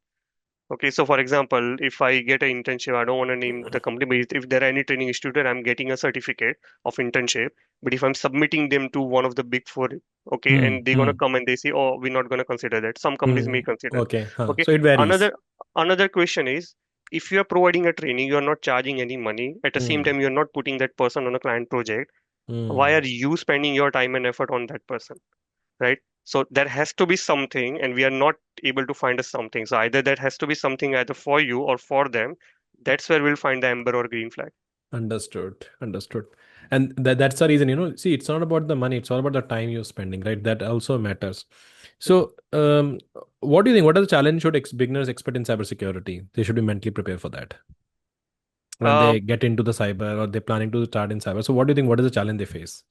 [SPEAKER 2] Okay, so for example, if I get an internship, I don't want to name the company, but if there are any training institute, I'm getting a certificate of internship. But if I'm submitting them to one of the big four, okay,
[SPEAKER 1] Hmm.
[SPEAKER 2] and they're gonna
[SPEAKER 1] Hmm.
[SPEAKER 2] come and they say, oh, we're not gonna consider that. Some companies
[SPEAKER 1] Hmm.
[SPEAKER 2] may consider.
[SPEAKER 1] Okay. Huh.
[SPEAKER 2] Okay,
[SPEAKER 1] So it varies.
[SPEAKER 2] another another question is, if you are providing a training, you are not charging any money. At the same
[SPEAKER 1] Hmm.
[SPEAKER 2] time, you're not putting that person on a client project. Why
[SPEAKER 1] Hmm.
[SPEAKER 2] are you spending your time and effort on that person? Right? So there has to be something, and we are not able to find a something. So either that has to be something either for you or for them. That's where we'll find the amber or green flag.
[SPEAKER 1] Understood. Understood. And that's the reason, see, it's not about the money, it's all about the time you're spending, right? That also matters. So, what do you think? What are the challenge should beginners expect in cybersecurity? They should be mentally prepared for that when
[SPEAKER 2] Uh,
[SPEAKER 1] they get into the cyber or they're planning to start in cyber. So, what do you think? What is the challenge they face?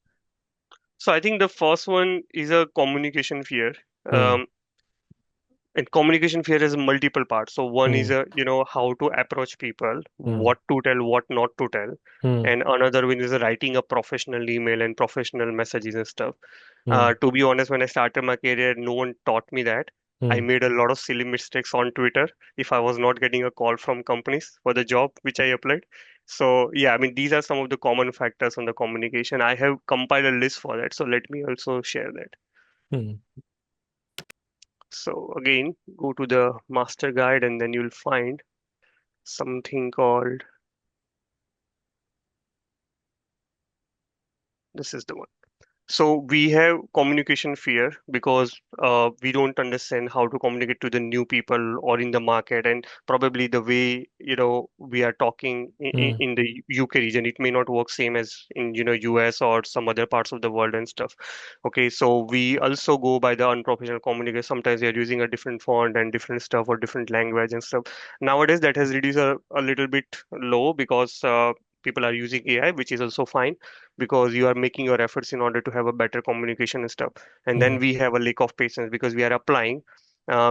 [SPEAKER 2] so I think the first one is a communication fear.
[SPEAKER 1] Hmm.
[SPEAKER 2] Um, And communication fear has multiple parts. So one is
[SPEAKER 1] Hmm.
[SPEAKER 2] how to approach people,
[SPEAKER 1] Hmm.
[SPEAKER 2] what to tell, what not to tell,
[SPEAKER 1] Hmm.
[SPEAKER 2] and another one is writing a professional email and professional messages and stuff.
[SPEAKER 1] Hmm.
[SPEAKER 2] To be honest, when I started my career, no one taught me that. I
[SPEAKER 1] Hmm.
[SPEAKER 2] made a lot of silly mistakes on Twitter if I was not getting a call from companies for the job which I applied. So yeah, I mean these are some of the common factors on the communication. I have compiled a list for that, so let me also share that.
[SPEAKER 1] Hmm.
[SPEAKER 2] So again, go to the master guide and then you'll find something called, this is the one. So we have communication fear because we don't understand how to communicate to the new people or in the market, and probably the way we are talking
[SPEAKER 1] Hmm.
[SPEAKER 2] in the UK region, it may not work same as in US or some other parts of the world and stuff. Okay, so we also go by the unprofessional communication. Sometimes we are using a different font and different stuff or different language and stuff. Nowadays that has reduced a little bit low because people are using AI, which is also fine because you are making your efforts in order to have a better communication and stuff. And then
[SPEAKER 1] Hmm.
[SPEAKER 2] we have a lack of patience because we are applying.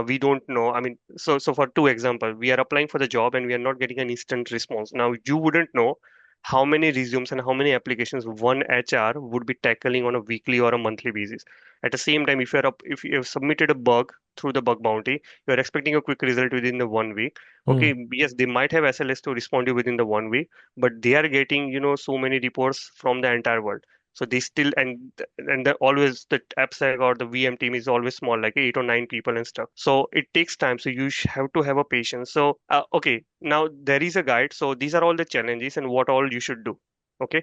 [SPEAKER 2] We don't know. I mean, so for two example, we are applying for the job and we are not getting an instant response. Now you wouldn't know how many resumes and how many applications one HR would be tackling on a weekly or a monthly basis. At the same time, if you have submitted a bug through the bug bounty, you are expecting a quick result within the 1 week.
[SPEAKER 1] Hmm.
[SPEAKER 2] Okay, yes, they might have SLS to respond to you within the 1 week, but they are getting so many reports from the entire world. So they still, and always the AppSec or the VM team is always small, like 8 or 9 people and stuff. So it takes time, so you have to have a patience. So okay, now there is a guide. So these are all the challenges and what all you should do. Okay,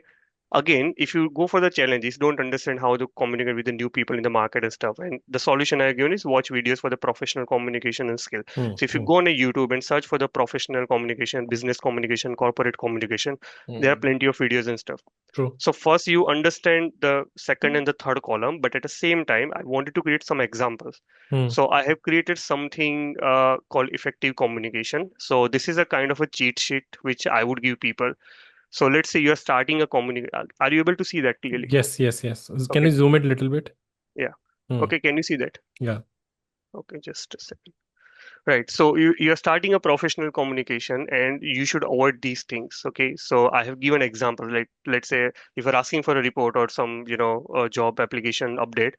[SPEAKER 2] again, if you go for the challenges, don't understand how to communicate with the new people in the market and stuff, and the solution I given is watch videos for the professional communication and skill.
[SPEAKER 1] Hmm.
[SPEAKER 2] So if you
[SPEAKER 1] Hmm.
[SPEAKER 2] go on a YouTube and search for the professional communication, business communication, corporate communication, there are
[SPEAKER 1] Hmm.
[SPEAKER 2] plenty of videos and stuff.
[SPEAKER 1] True.
[SPEAKER 2] So first you understand the second and the third column, but at the same time I wanted to create some examples.
[SPEAKER 1] Hmm.
[SPEAKER 2] So I have created something called effective communication. So this is a kind of a cheat sheet which I would give people. So let's say you're starting a communication. Are you able to see that clearly?
[SPEAKER 1] Yes, yes, yes. Can
[SPEAKER 2] Okay.
[SPEAKER 1] you zoom it a little bit?
[SPEAKER 2] Yeah.
[SPEAKER 1] Hmm.
[SPEAKER 2] Okay. Can you see that?
[SPEAKER 1] Yeah.
[SPEAKER 2] Okay. Just a second. Right. So you're starting a professional communication and you should avoid these things. Okay. So I have given examples. Like, let's say if you're asking for a report or some, job application update,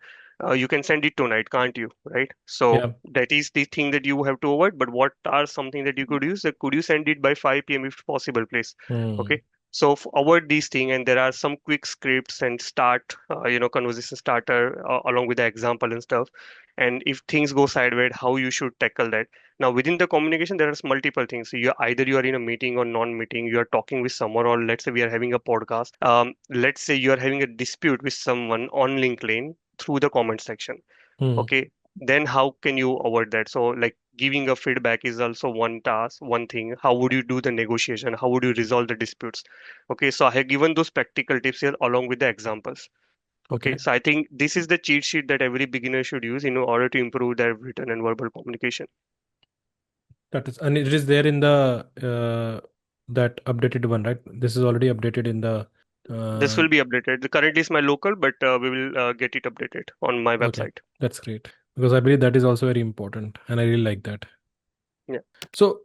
[SPEAKER 2] you can send it tonight, can't you? Right. So
[SPEAKER 1] Yeah.
[SPEAKER 2] that is the thing that you have to avoid. But what are something that you could use? That could you send it by 5 p.m. if possible, please?
[SPEAKER 1] Hmm.
[SPEAKER 2] Okay. So avoid these things, and there are some quick scripts and start, conversation starter along with the example and stuff. And if things go sideways, how you should tackle that. Now, within the communication, there are multiple things. So you are in a meeting or non-meeting, you are talking with someone, or let's say we are having a podcast. Let's say you are having a dispute with someone on LinkedIn through the comment section.
[SPEAKER 1] Hmm.
[SPEAKER 2] Okay, then how can you avoid that? So, like giving a feedback is also one task, one thing. How would you do the negotiation? How would you resolve the disputes? Okay, so I have given those practical tips here along with the examples.
[SPEAKER 1] Okay.
[SPEAKER 2] Okay, so I think this is the cheat sheet that every beginner should use in order to improve their written and verbal communication.
[SPEAKER 1] That is, and it is there in the that updated one, right? This is already updated in the
[SPEAKER 2] This
[SPEAKER 1] uh,
[SPEAKER 2] will be updated. The currently is my local, but we will get it updated on my
[SPEAKER 1] okay.
[SPEAKER 2] website.
[SPEAKER 1] That's great because I believe that is also very important, and I really like that.
[SPEAKER 2] Yeah.
[SPEAKER 1] So,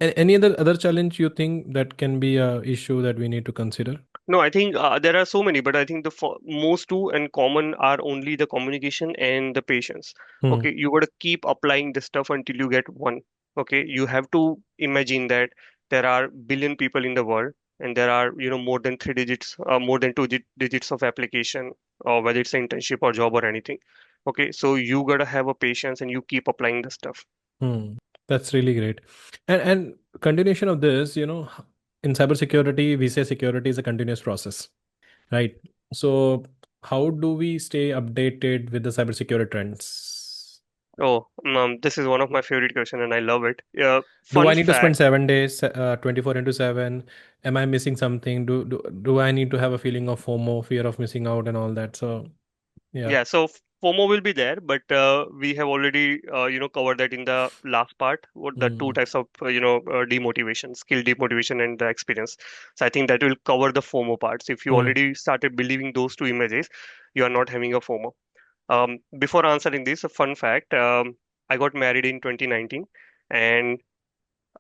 [SPEAKER 1] any other challenge you think that can be a issue that we need to consider?
[SPEAKER 2] No, I think there are so many, but I think the most two and common are only the communication and the patience.
[SPEAKER 1] Hmm.
[SPEAKER 2] Okay, you got to keep applying this stuff until you get one. Okay, you have to imagine that there are billion people in the world, and there are more than three digits, more than digits of application, or whether it's an internship or job or anything. Okay, so you gotta have a patience and you keep applying the stuff.
[SPEAKER 1] Hmm. That's really great. And continuation of this, in cybersecurity, we say security is a continuous process, right? So how do we stay updated with the cybersecurity trends?
[SPEAKER 2] Oh, this is one of my favorite question, and I love it.
[SPEAKER 1] Do
[SPEAKER 2] Fun
[SPEAKER 1] I need to spend
[SPEAKER 2] fact.
[SPEAKER 1] 7 days, 24 into 7? Am I missing something? Do I need to have a feeling of FOMO, fear of missing out, and all that? So yeah.
[SPEAKER 2] Yeah, so FOMO will be there, but we have already covered that in the last part. What the two
[SPEAKER 1] Hmm.
[SPEAKER 2] types of demotivation, skill demotivation, and the experience. So I think that will cover the FOMO parts. If you
[SPEAKER 1] Hmm.
[SPEAKER 2] already started believing those two images, you are not having a FOMO. Before answering this, a fun fact: I got married in 2019, and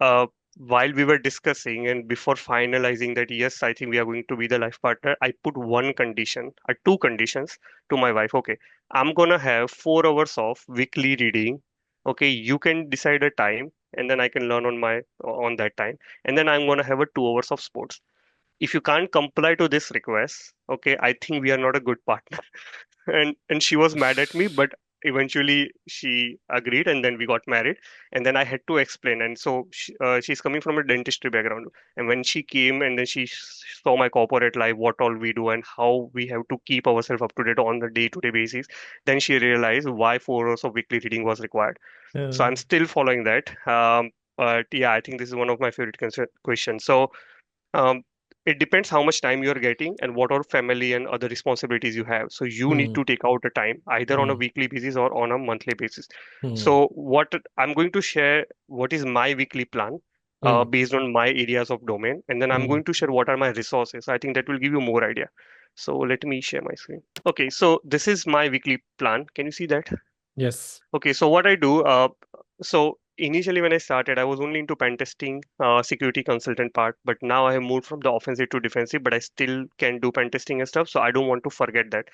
[SPEAKER 2] uh, while we were discussing and before finalizing that, yes, I think we are going to be the life partner, I put one condition, two conditions to my wife. Okay, I'm gonna have 4 hours of weekly reading. Okay, you can decide a time, and then I can learn on that time, and then I'm gonna have a 2 hours of sports. If you can't comply to this request, okay, I think we are not a good partner. And she was mad at me, but eventually she agreed, and then we got married. And then I had to explain, and so she's coming from a dentistry background, and when she came and then she saw my corporate life, what all we do and how we have to keep ourselves up to date on the day-to-day basis, then she realized why 4 hours of weekly reading was required. So
[SPEAKER 1] Yeah.
[SPEAKER 2] I'm still following that. But yeah, I think this is one of my favorite questions. So um, it depends how much time you're getting and what are family and other responsibilities you have. So you need
[SPEAKER 1] Hmm.
[SPEAKER 2] to take out a time either on a
[SPEAKER 1] Hmm.
[SPEAKER 2] weekly basis or on a monthly basis.
[SPEAKER 1] Hmm.
[SPEAKER 2] So what I'm going to share, what is my weekly plan
[SPEAKER 1] Hmm.
[SPEAKER 2] based on my areas of domain, and then I'm
[SPEAKER 1] Hmm.
[SPEAKER 2] going to share what are my resources. I think that will give you more idea. So let me share my screen. Okay, so this is my weekly plan. Can you see that?
[SPEAKER 1] Yes.
[SPEAKER 2] Okay, so what I do, so initially when I started, I was only into pen testing, security consultant part, but now I have moved from the offensive to defensive, but I still can do pen testing and stuff, so I don't want to forget that.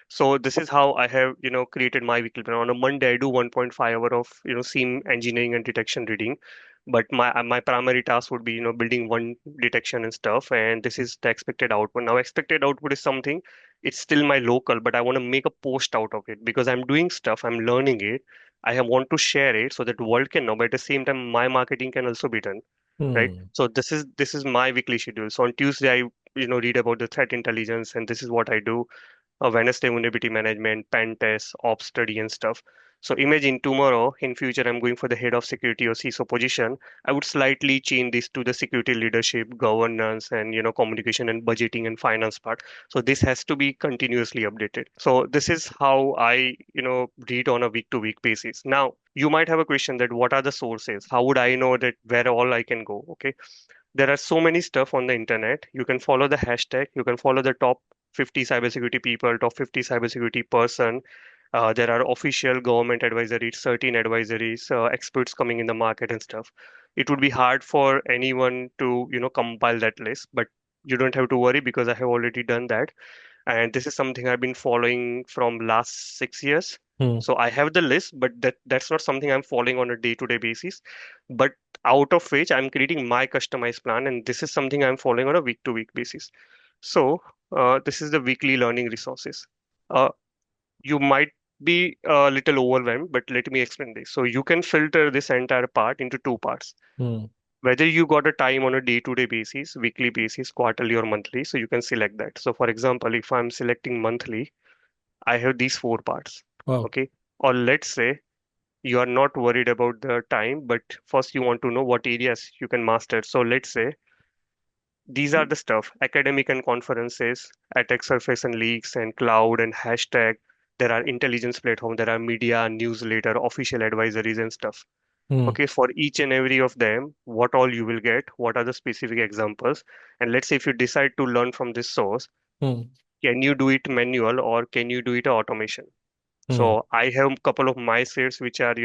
[SPEAKER 2] So this is how I have, created my weekly plan. On a Monday, I do 1.5 hour of, SIEM engineering and detection reading, but my primary task would be, building one detection and stuff, and this is the expected output. Now, expected output is something, it's still my local, but I want to make a post out of it because I'm doing stuff, I'm learning it. Want to share it so that the world can know, but at the same time, my marketing can also be done, right?
[SPEAKER 1] Hmm.
[SPEAKER 2] So this is my weekly schedule. So on Tuesday, I read about the threat intelligence, and this is what I do. Wednesday vulnerability management, pen test, ops study, and stuff. So imagine tomorrow, in future, I'm going for the head of security or CISO position. I would slightly change this to the security leadership, governance, and communication and budgeting and finance part. So this has to be continuously updated. So this is how I read on a week to week basis. Now you might have a question that what are the sources? How would I know that where all I can go? Okay, there are so many stuff on the internet. You can follow the hashtag, you can follow the top 50 cybersecurity people, top 50 cybersecurity person. There are official government advisories, certain advisories, experts coming in the market and stuff. It would be hard for anyone to compile that list, but you don't have to worry because I have already done that, and this is something I've been following from last 6 years.
[SPEAKER 1] Hmm.
[SPEAKER 2] So I have the list, but that's not something I'm following on a day-to-day basis. But out of which I'm creating my customized plan, and this is something I'm following on a week-to-week basis. So this is the weekly learning resources. Uh, you might be a little overwhelmed, but let me explain this. So you can filter this entire part into two parts,
[SPEAKER 1] Hmm.
[SPEAKER 2] whether you got a time on a day-to-day basis, weekly basis, quarterly or monthly. So you can select that. So for example, if I'm selecting monthly, I have these four parts.
[SPEAKER 1] Wow.
[SPEAKER 2] Okay, or let's say you are not worried about the time, but first you want to know what areas you can master. So let's say these are the stuff: academic and conferences, attack surface and leaks, and cloud and hashtag. There are intelligence platform, there are media, newsletter, official advisories and stuff.
[SPEAKER 1] Hmm.
[SPEAKER 2] Okay, for each and every of them, what all you will get, what are the specific examples, and let's say if you decide to learn from this source,
[SPEAKER 1] Hmm.
[SPEAKER 2] can you do it manual or can you do it automation?
[SPEAKER 1] Hmm.
[SPEAKER 2] So I have a couple of my sets which are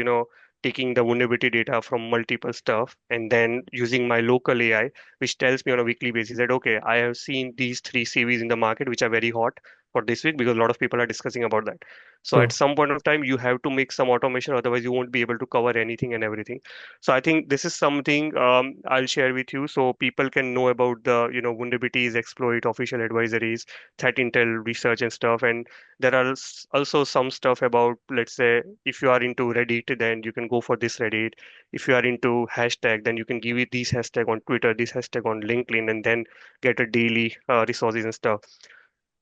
[SPEAKER 2] taking the vulnerability data from multiple stuff and then using my local AI, which tells me on a weekly basis that okay, I have seen these three CVs in the market which are very hot. for this week because a lot of people are discussing about that. So at
[SPEAKER 1] True.
[SPEAKER 2] some point of time, you have to make some automation, otherwise you won't be able to cover anything and everything. So I think this is something I'll share with you so people can know about the vulnerabilities, exploit, official advisories, threat intel research and stuff. And there are also some stuff about, let's say, if you are into Reddit, then you can go for this Reddit. If you are into hashtag, then you can give it these hashtag on Twitter, this hashtag on LinkedIn, and then get a daily resources and stuff.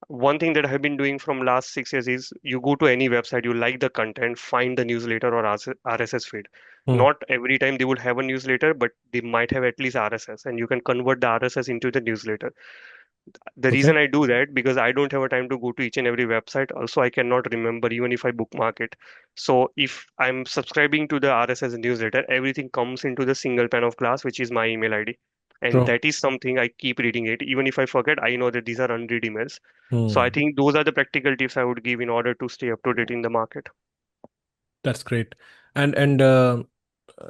[SPEAKER 2] One thing that I've been doing from last 6 years is you go to any website, you like the content, find the newsletter or RSS feed.
[SPEAKER 1] Hmm.
[SPEAKER 2] Not every time they would have a newsletter, but they might have at least RSS, and you can convert the RSS into the newsletter. The
[SPEAKER 1] Okay.
[SPEAKER 2] reason I do that because I don't have a time to go to each and every website. Also, I cannot remember even if I bookmark it. So if I'm subscribing to the RSS newsletter, everything comes into the single pane of glass, which is my email ID. And
[SPEAKER 1] True.
[SPEAKER 2] that is something I keep reading it. Even if I forget, I know that these are unread emails. So I
[SPEAKER 1] Hmm.
[SPEAKER 2] think those are the practical tips I would give in order to stay up to date in the market.
[SPEAKER 1] That's great. And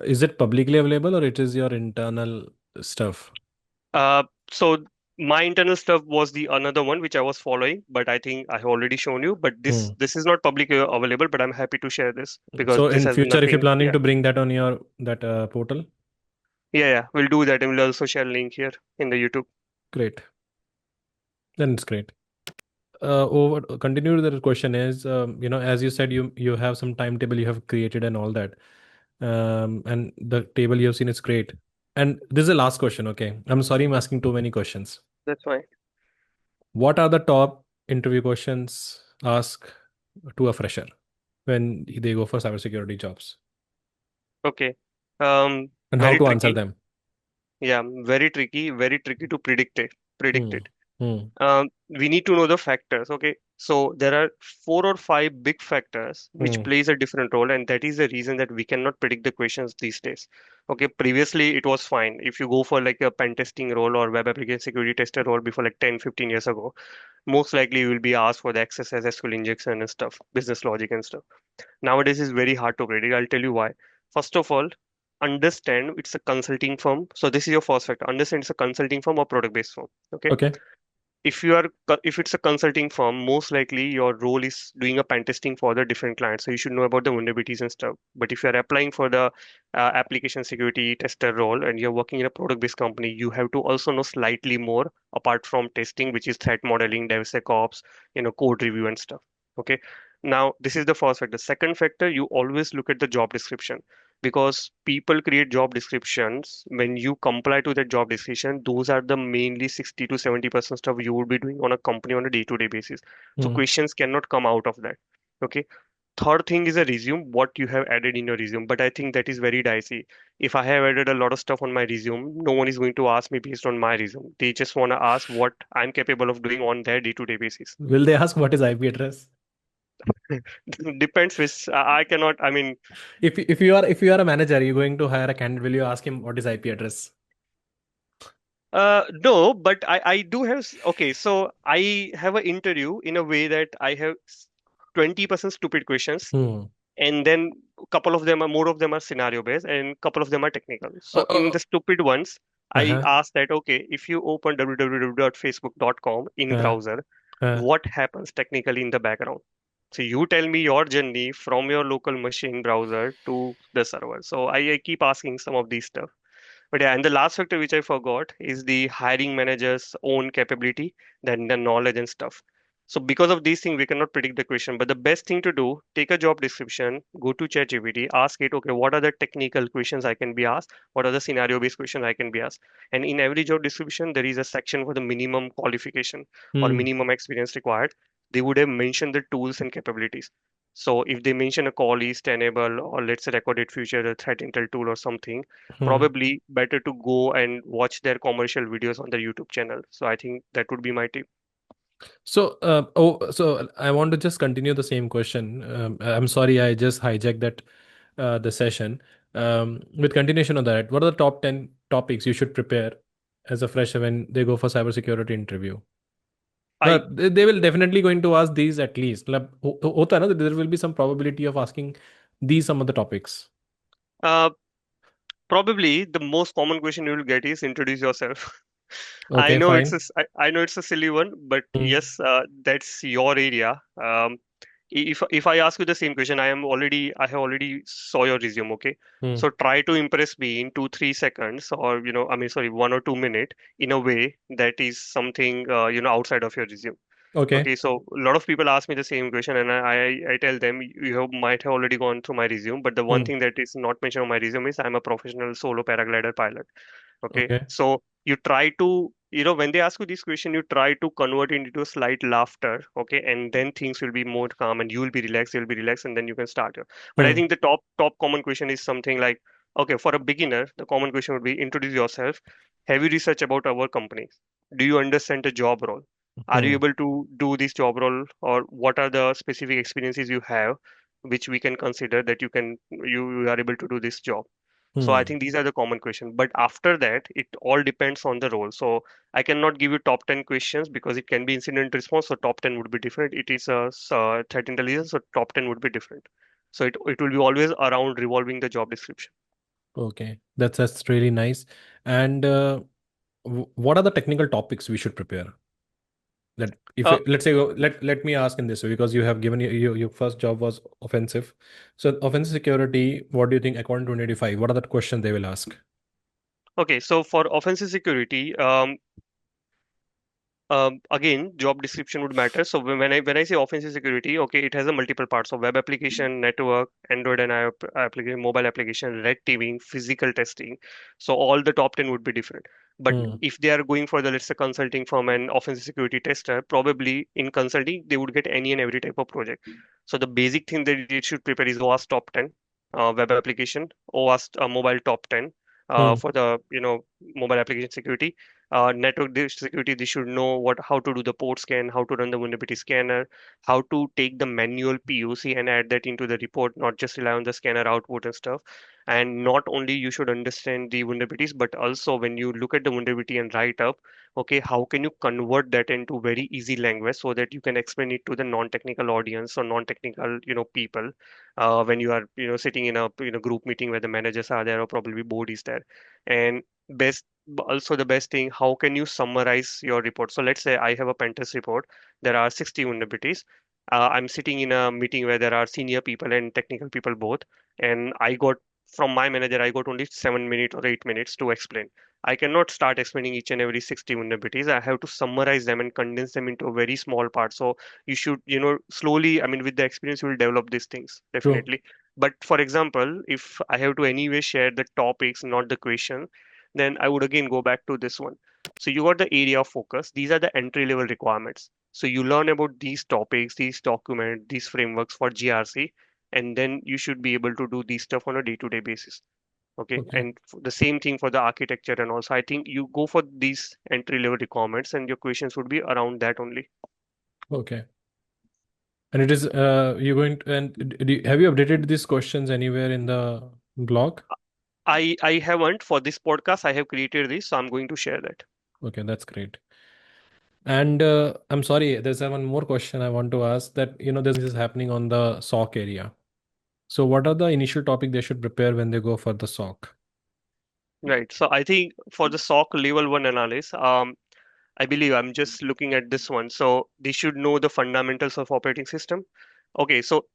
[SPEAKER 1] is it publicly available or it is your internal stuff?
[SPEAKER 2] So my internal stuff was the another one which I was following, but I think I have already shown you. But this
[SPEAKER 1] Hmm.
[SPEAKER 2] this is not publicly available, but I'm happy to share this because
[SPEAKER 1] So
[SPEAKER 2] this
[SPEAKER 1] in
[SPEAKER 2] has
[SPEAKER 1] future, if you're
[SPEAKER 2] nothing.
[SPEAKER 1] planning
[SPEAKER 2] Yeah,
[SPEAKER 1] to bring that on your that portal,
[SPEAKER 2] yeah, we'll do that, and we'll also share link here in the YouTube.
[SPEAKER 1] great. Then it's great. Over continue to the question is, as you said, you have some timetable you have created and all that, and the table you have seen is great. And this is the last question. Okay, I'm sorry, I'm asking too many questions.
[SPEAKER 2] That's fine.
[SPEAKER 1] What are the top interview questions asked to a fresher when they go for cybersecurity jobs,
[SPEAKER 2] Okay.
[SPEAKER 1] and how
[SPEAKER 2] Very
[SPEAKER 1] to answer
[SPEAKER 2] tricky.
[SPEAKER 1] them?
[SPEAKER 2] Yeah, very tricky to predict it. Predict
[SPEAKER 1] Hmm.
[SPEAKER 2] it.
[SPEAKER 1] Hmm.
[SPEAKER 2] We need to know the factors. Okay, so there are 4 or 5 big factors which
[SPEAKER 1] Hmm.
[SPEAKER 2] plays a different role, and that is the reason that we cannot predict the questions these days. Okay, previously it was fine if you go for like a pen testing role or web application security tester role before like 10, 15 years ago, most likely you will be asked for the XSS, SQL injection and stuff, business logic and stuff. Nowadays is very hard to predict. I'll tell you why. First of all, understand it's a consulting firm. So this is your first factor. Understand it's a consulting firm or product based firm. Okay,
[SPEAKER 1] Okay.
[SPEAKER 2] if it's a consulting firm, most likely your role is doing a pen testing for the different clients, so you should know about the vulnerabilities and stuff. But if you're applying for the application security tester role and you're working in a product based company, you have to also know slightly more apart from testing, which is threat modeling, DevSecOps, code review and stuff. Okay, now this is the first factor. Second factor, you always look at the job description, because people create job descriptions. When you comply to that job description, those are the mainly 60 to 70% stuff you would be doing on a company on a day-to-day basis. So
[SPEAKER 1] Hmm.
[SPEAKER 2] questions cannot come out of that. Okay, third thing is a resume, what you have added in your resume, but I think that is very dicey. If I have added a lot of stuff on my resume, no one is going to ask me based on my resume. They just want to ask what I'm capable of doing on their day-to-day basis.
[SPEAKER 1] Will they ask what is IP address?
[SPEAKER 2] Depends which I cannot, I mean,
[SPEAKER 1] If you are a manager, you're going to hire a candidate, will you ask him what is IP address?
[SPEAKER 2] no, but I do have, okay, so I have an interview in a way that I have 20% stupid questions,
[SPEAKER 1] Hmm.
[SPEAKER 2] and then a couple of them are, more of them are scenario based, and couple of them are technical.
[SPEAKER 1] Uh,
[SPEAKER 2] So in
[SPEAKER 1] uh,
[SPEAKER 2] the stupid ones, I
[SPEAKER 1] uh-huh.
[SPEAKER 2] asked that, okay, if you open www.facebook.com in
[SPEAKER 1] Uh,
[SPEAKER 2] browser,
[SPEAKER 1] uh.
[SPEAKER 2] what happens technically in the background? So you tell me your journey from your local machine browser to the server. So I keep asking some of these stuff. But yeah, and the last factor which I forgot is the hiring manager's own capability, then the knowledge and stuff. So because of these things, we cannot predict the question. But the best thing to do, take a job description, go to ChatGPT, ask it, okay, what are the technical questions I can be asked? What are the scenario-based questions I can be asked? And in every job description, there is a section for the minimum qualification or
[SPEAKER 1] Hmm.
[SPEAKER 2] minimum experience required. They would have mentioned the tools and capabilities. So if they mention a call is tenable, or let's say recorded future, a threat intel tool or something,
[SPEAKER 1] Hmm.
[SPEAKER 2] probably better to go and watch their commercial videos on their YouTube channel. So I think that would be my tip.
[SPEAKER 1] So I want to just continue the same question. I'm sorry, I just hijacked that the session. With continuation of that, what are the top 10 topics you should prepare as a fresher when they go for cybersecurity interview?
[SPEAKER 2] I
[SPEAKER 1] They will definitely going to ask these at least. होता है ना, there will be some probability of asking these some of the topics.
[SPEAKER 2] uh, Probably the most common question you will get is introduce yourself. I
[SPEAKER 1] Okay,
[SPEAKER 2] know it's
[SPEAKER 1] fine.
[SPEAKER 2] I know it's a silly one, but
[SPEAKER 1] Hmm.
[SPEAKER 2] yes, that's your area. If I ask you the same question, I have already saw your resume. Okay,
[SPEAKER 1] Hmm.
[SPEAKER 2] so try to impress me in 2 3 seconds, or I mean, sorry, 1 or 2 minutes, in a way that is something outside of your resume.
[SPEAKER 1] Okay.
[SPEAKER 2] Okay, so a lot of people ask me the same question, and I tell them you might have already gone through my resume, but the one
[SPEAKER 1] Hmm.
[SPEAKER 2] thing that is not mentioned on my resume is I'm a professional solo paraglider pilot. Okay,
[SPEAKER 1] Okay.
[SPEAKER 2] so you try to, when they ask you this question, you try to convert it into a slight laughter. Okay, and then things will be more calm, and you'll be relaxed, and then you can start. But I
[SPEAKER 1] Hmm.
[SPEAKER 2] think the top common question is something like, okay, for a beginner, the common question would be introduce yourself. Have you researched about our company? Do you understand the job role? Are you
[SPEAKER 1] Hmm.
[SPEAKER 2] able to do this job role, or what are the specific experiences you have, which we can consider that you are able to do this job? So I
[SPEAKER 1] Hmm.
[SPEAKER 2] think these are the common questions. But after that, it all depends on the role. So I cannot give you top 10 questions because it can be incident response. So top 10 would be different. It is a threat intelligence. So top 10 would be different. So it will be always around revolving the job description.
[SPEAKER 1] Okay. That's really nice. And what are the technical topics we should prepare? That if
[SPEAKER 2] Uh,
[SPEAKER 1] let's say let me ask in this way, because you have given your first job was offensive. So offensive security, what do you think according to 185? What are the questions they will ask?
[SPEAKER 2] okay. So for offensive security, again, job description would matter. So when I say offensive security, okay, it has a multiple parts. So web application, network, Android and iOS application, mobile application, red teaming, physical testing. So all the top 10 would be different. But
[SPEAKER 1] Hmm.
[SPEAKER 2] if they are going for the, let's say, consulting from an offensive security tester, probably in consulting they would get any and every type of project. So the basic thing that they should prepare is OWASP top 10, web application, OWASP mobile top 10,
[SPEAKER 1] Hmm.
[SPEAKER 2] for the mobile application security, network security. They should know how to do the port scan, how to run the vulnerability scanner, how to take the manual POC and add that into the report, not just rely on the scanner output and stuff. And not only you should understand the vulnerabilities, but also when you look at the vulnerability and write up, okay, how can you convert that into very easy language so that you can explain it to the non-technical audience or non-technical people, when you are sitting in a group meeting where the managers are there or probably board is there. And best also the best thing, how can you summarize your report? So let's say I have a pen test report. There are 60 vulnerabilities. I'm sitting in a meeting where there are senior people and technical people both, and I got from my manager I got only 7 minutes or 8 minutes to explain. I cannot start explaining each and every 60 vulnerabilities. I have to summarize them and condense them into a very small part. So you should slowly, I mean, with the experience you will develop these things
[SPEAKER 1] True.
[SPEAKER 2] definitely. But for example, if I have to anyway share the topics, not the question, then I would again go back to this one. So you got the area of focus. These are the entry level requirements. So you learn about these topics, these documents, these frameworks for GRC, and then you should be able to do these stuff on a day-to-day basis. Okay,
[SPEAKER 1] Okay.
[SPEAKER 2] and the same thing for the architecture and also. I think you go for these entry level requirements, and your questions would be around that only.
[SPEAKER 1] Okay. And it is you're going to, and have you updated these questions anywhere in the blog?
[SPEAKER 2] I haven't for this podcast. I have created this, so I'm going to share that.
[SPEAKER 1] Okay, that's great. And I'm sorry, there's one more question I want to ask, that this is happening on the SOC area. So what are the initial topic they should prepare when they go for the SOC?
[SPEAKER 2] Right. So I think for the SOC level one analysis, I believe I'm just looking at this one. So they should know the fundamentals of operating system. Okay, so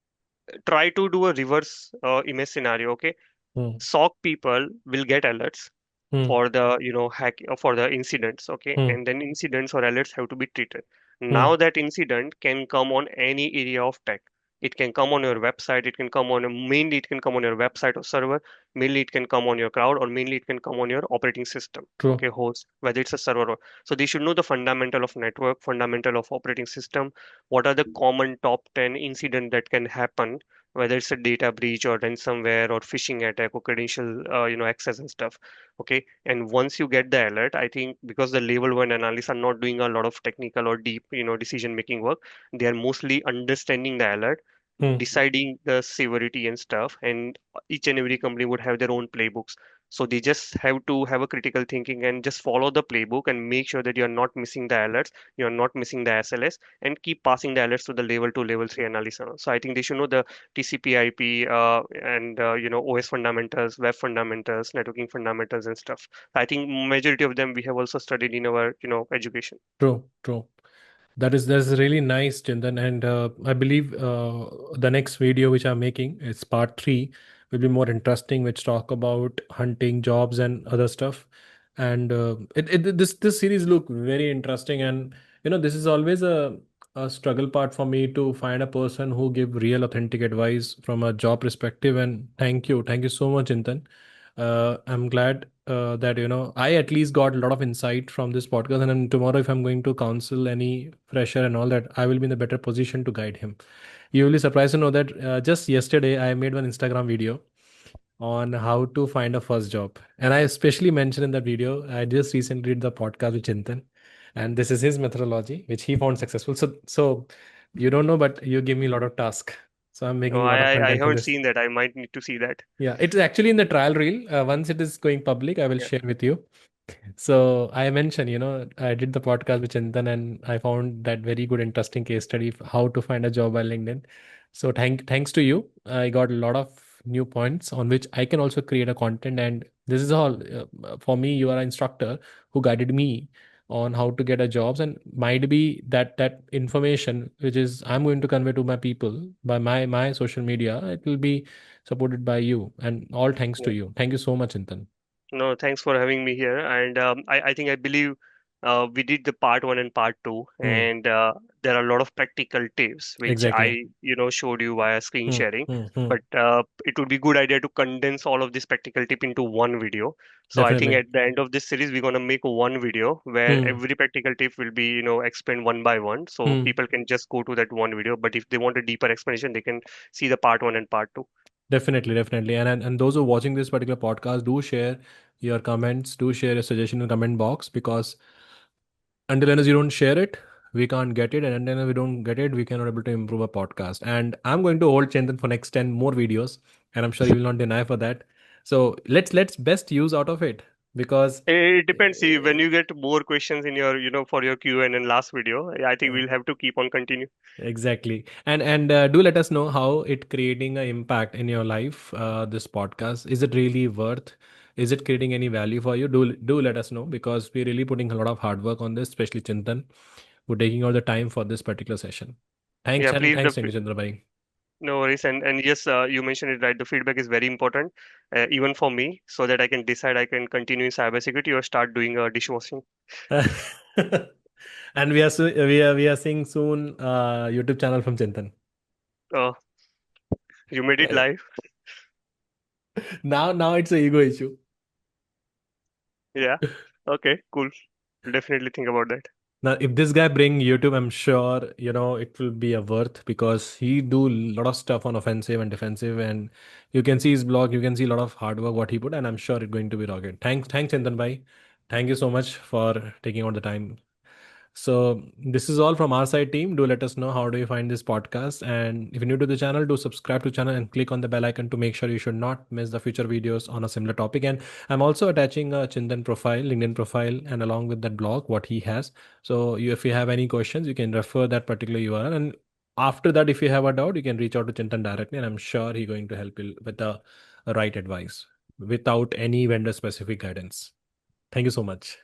[SPEAKER 2] try to do a reverse image scenario. Okay,
[SPEAKER 1] Hmm.
[SPEAKER 2] SOC people will get alerts
[SPEAKER 1] Hmm.
[SPEAKER 2] for the hack for the incidents. Okay,
[SPEAKER 1] Hmm.
[SPEAKER 2] and then incidents or alerts have to be treated.
[SPEAKER 1] Hmm.
[SPEAKER 2] Now that incident can come on any area of tech. It can come on your website. It can come on mainly it can come on your website or server. Mainly it can come on your cloud, or mainly it can come on your operating system.
[SPEAKER 1] True.
[SPEAKER 2] Okay, host, whether it's a server or. So they should know the fundamental of network, fundamental of operating system. What are the common top 10 incident that can happen, whether it's a data breach or ransomware or phishing attack or credential access and stuff. Okay, and once you get the alert, I think because the level one analysts are not doing a lot of technical or deep decision making work, they are mostly understanding the alert,
[SPEAKER 1] Hmm.
[SPEAKER 2] deciding the severity and stuff. And each and every company would have their own playbooks. So they just have to have a critical thinking and just follow the playbook and make sure that you're not missing the alerts, you're not missing the SLS, and keep passing the alerts to the level 2, level 3 analysts. So I think they should know the TCP/IP and OS fundamentals, web fundamentals, networking fundamentals, and stuff. I think majority of them we have also studied in our education.
[SPEAKER 1] True, true. That's really nice, Chintan. And I believe the next video which I'm making, it's part three, will be more interesting, which talk about hunting jobs and other stuff. And this series look very interesting. And this is always a struggle part for me to find a person who give real authentic advice from a job perspective. And thank you so much, Chintan. I'm glad that I at least got a lot of insight from this podcast, and then tomorrow if I'm going to counsel any fresher and all that, I will be in a better position to guide him. You will be surprised to know that just yesterday I made one Instagram video on how to find a first job, and I especially mentioned in that video I just recently did the podcast with Chintan, and this is his methodology which he found successful. So you don't know, but you give me a lot of task, so I'm
[SPEAKER 2] No,
[SPEAKER 1] making a lot of
[SPEAKER 2] I
[SPEAKER 1] content for
[SPEAKER 2] haven't
[SPEAKER 1] this.
[SPEAKER 2] seen that. I might need to see that.
[SPEAKER 1] Yeah, it's actually in the trial reel. Once it is going public, I will
[SPEAKER 2] Yeah.
[SPEAKER 1] share with you. So I mentioned, I did the podcast with Chintan and I found that very good, interesting case study of how to find a job on LinkedIn. So thanks to you, I got a lot of new points on which I can also create a content. And this is all for me. You are an instructor who guided me on how to get a jobs, and might be that information which is I'm going to convey to my people by my social media. It will be supported by you, and all thanks to
[SPEAKER 2] Yeah.
[SPEAKER 1] you. Thank you so much, Chintan.
[SPEAKER 2] No, thanks for having me here. And I think I believe we did the part one and part two,
[SPEAKER 1] Hmm.
[SPEAKER 2] and there are a lot of practical tips which
[SPEAKER 1] Exactly.
[SPEAKER 2] showed you via screen
[SPEAKER 1] Hmm.
[SPEAKER 2] sharing.
[SPEAKER 1] Hmm. Hmm.
[SPEAKER 2] But it would be good idea to condense all of this practical tip into one video. So I think
[SPEAKER 1] Definitely.
[SPEAKER 2] at the end of this series, we're gonna make one video where
[SPEAKER 1] Hmm.
[SPEAKER 2] every practical tip will be, explained one by one, so
[SPEAKER 1] Hmm.
[SPEAKER 2] people can just go to that one video. But if they want a deeper explanation, they can see the part one and part two.
[SPEAKER 1] Definitely, definitely. And those who are watching this particular podcast, do share your comments, do share your suggestion in the comment box, because until unless you don't share it, we can't get it. And until we don't get it, we cannot able to improve a podcast. And I'm going to hold Chintan for next 10 more videos, and I'm sure he will not deny for that. So let's best use out of it, because
[SPEAKER 2] It depends. See, when you get more questions in your, for your Q&A and last video, I think
[SPEAKER 1] uh,
[SPEAKER 2] we'll have to keep on continue.
[SPEAKER 1] exactly. And do let us know how it creating an impact in your life. This podcast, is it really worth? Is it creating any value for you? Do let us know, because we're really putting a lot of hard work on this, especially Chintan, who taking all the time for this particular session. Thanks
[SPEAKER 2] Yeah,
[SPEAKER 1] and
[SPEAKER 2] please.
[SPEAKER 1] thanks, thank you, Chandra bhai.
[SPEAKER 2] No worries. And yes, you mentioned it right. The feedback is very important, even for me, so that I can decide I can continue in cybersecurity or start doing dishwashing.
[SPEAKER 1] And we are seeing soon YouTube channel from Chintan.
[SPEAKER 2] Uh, you made it
[SPEAKER 1] Uh,
[SPEAKER 2] live.
[SPEAKER 1] now it's a ego issue.
[SPEAKER 2] Yeah. Okay. Cool. Definitely think about that.
[SPEAKER 1] Now, if this guy bring YouTube, I'm sure it will be a worth, because he do a lot of stuff on offensive and defensive, and you can see his blog, you can see a lot of hard work what he put, and I'm sure it's going to be rocket. Thanks, Chintan bhai. Thank you so much for taking out the time. So this is all from our side, team. Do let us know how do you find this podcast, and if you're new to the channel, do subscribe to channel and click on the bell icon to make sure you should not miss the future videos on a similar topic. And I'm also attaching a Chintan profile, LinkedIn profile, and along with that blog what he has. So if you have any questions, you can refer that particular URL, and after that, if you have a doubt, you can reach out to Chintan directly, and I'm sure he's going to help you with the right advice without any vendor specific guidance. Thank you so much.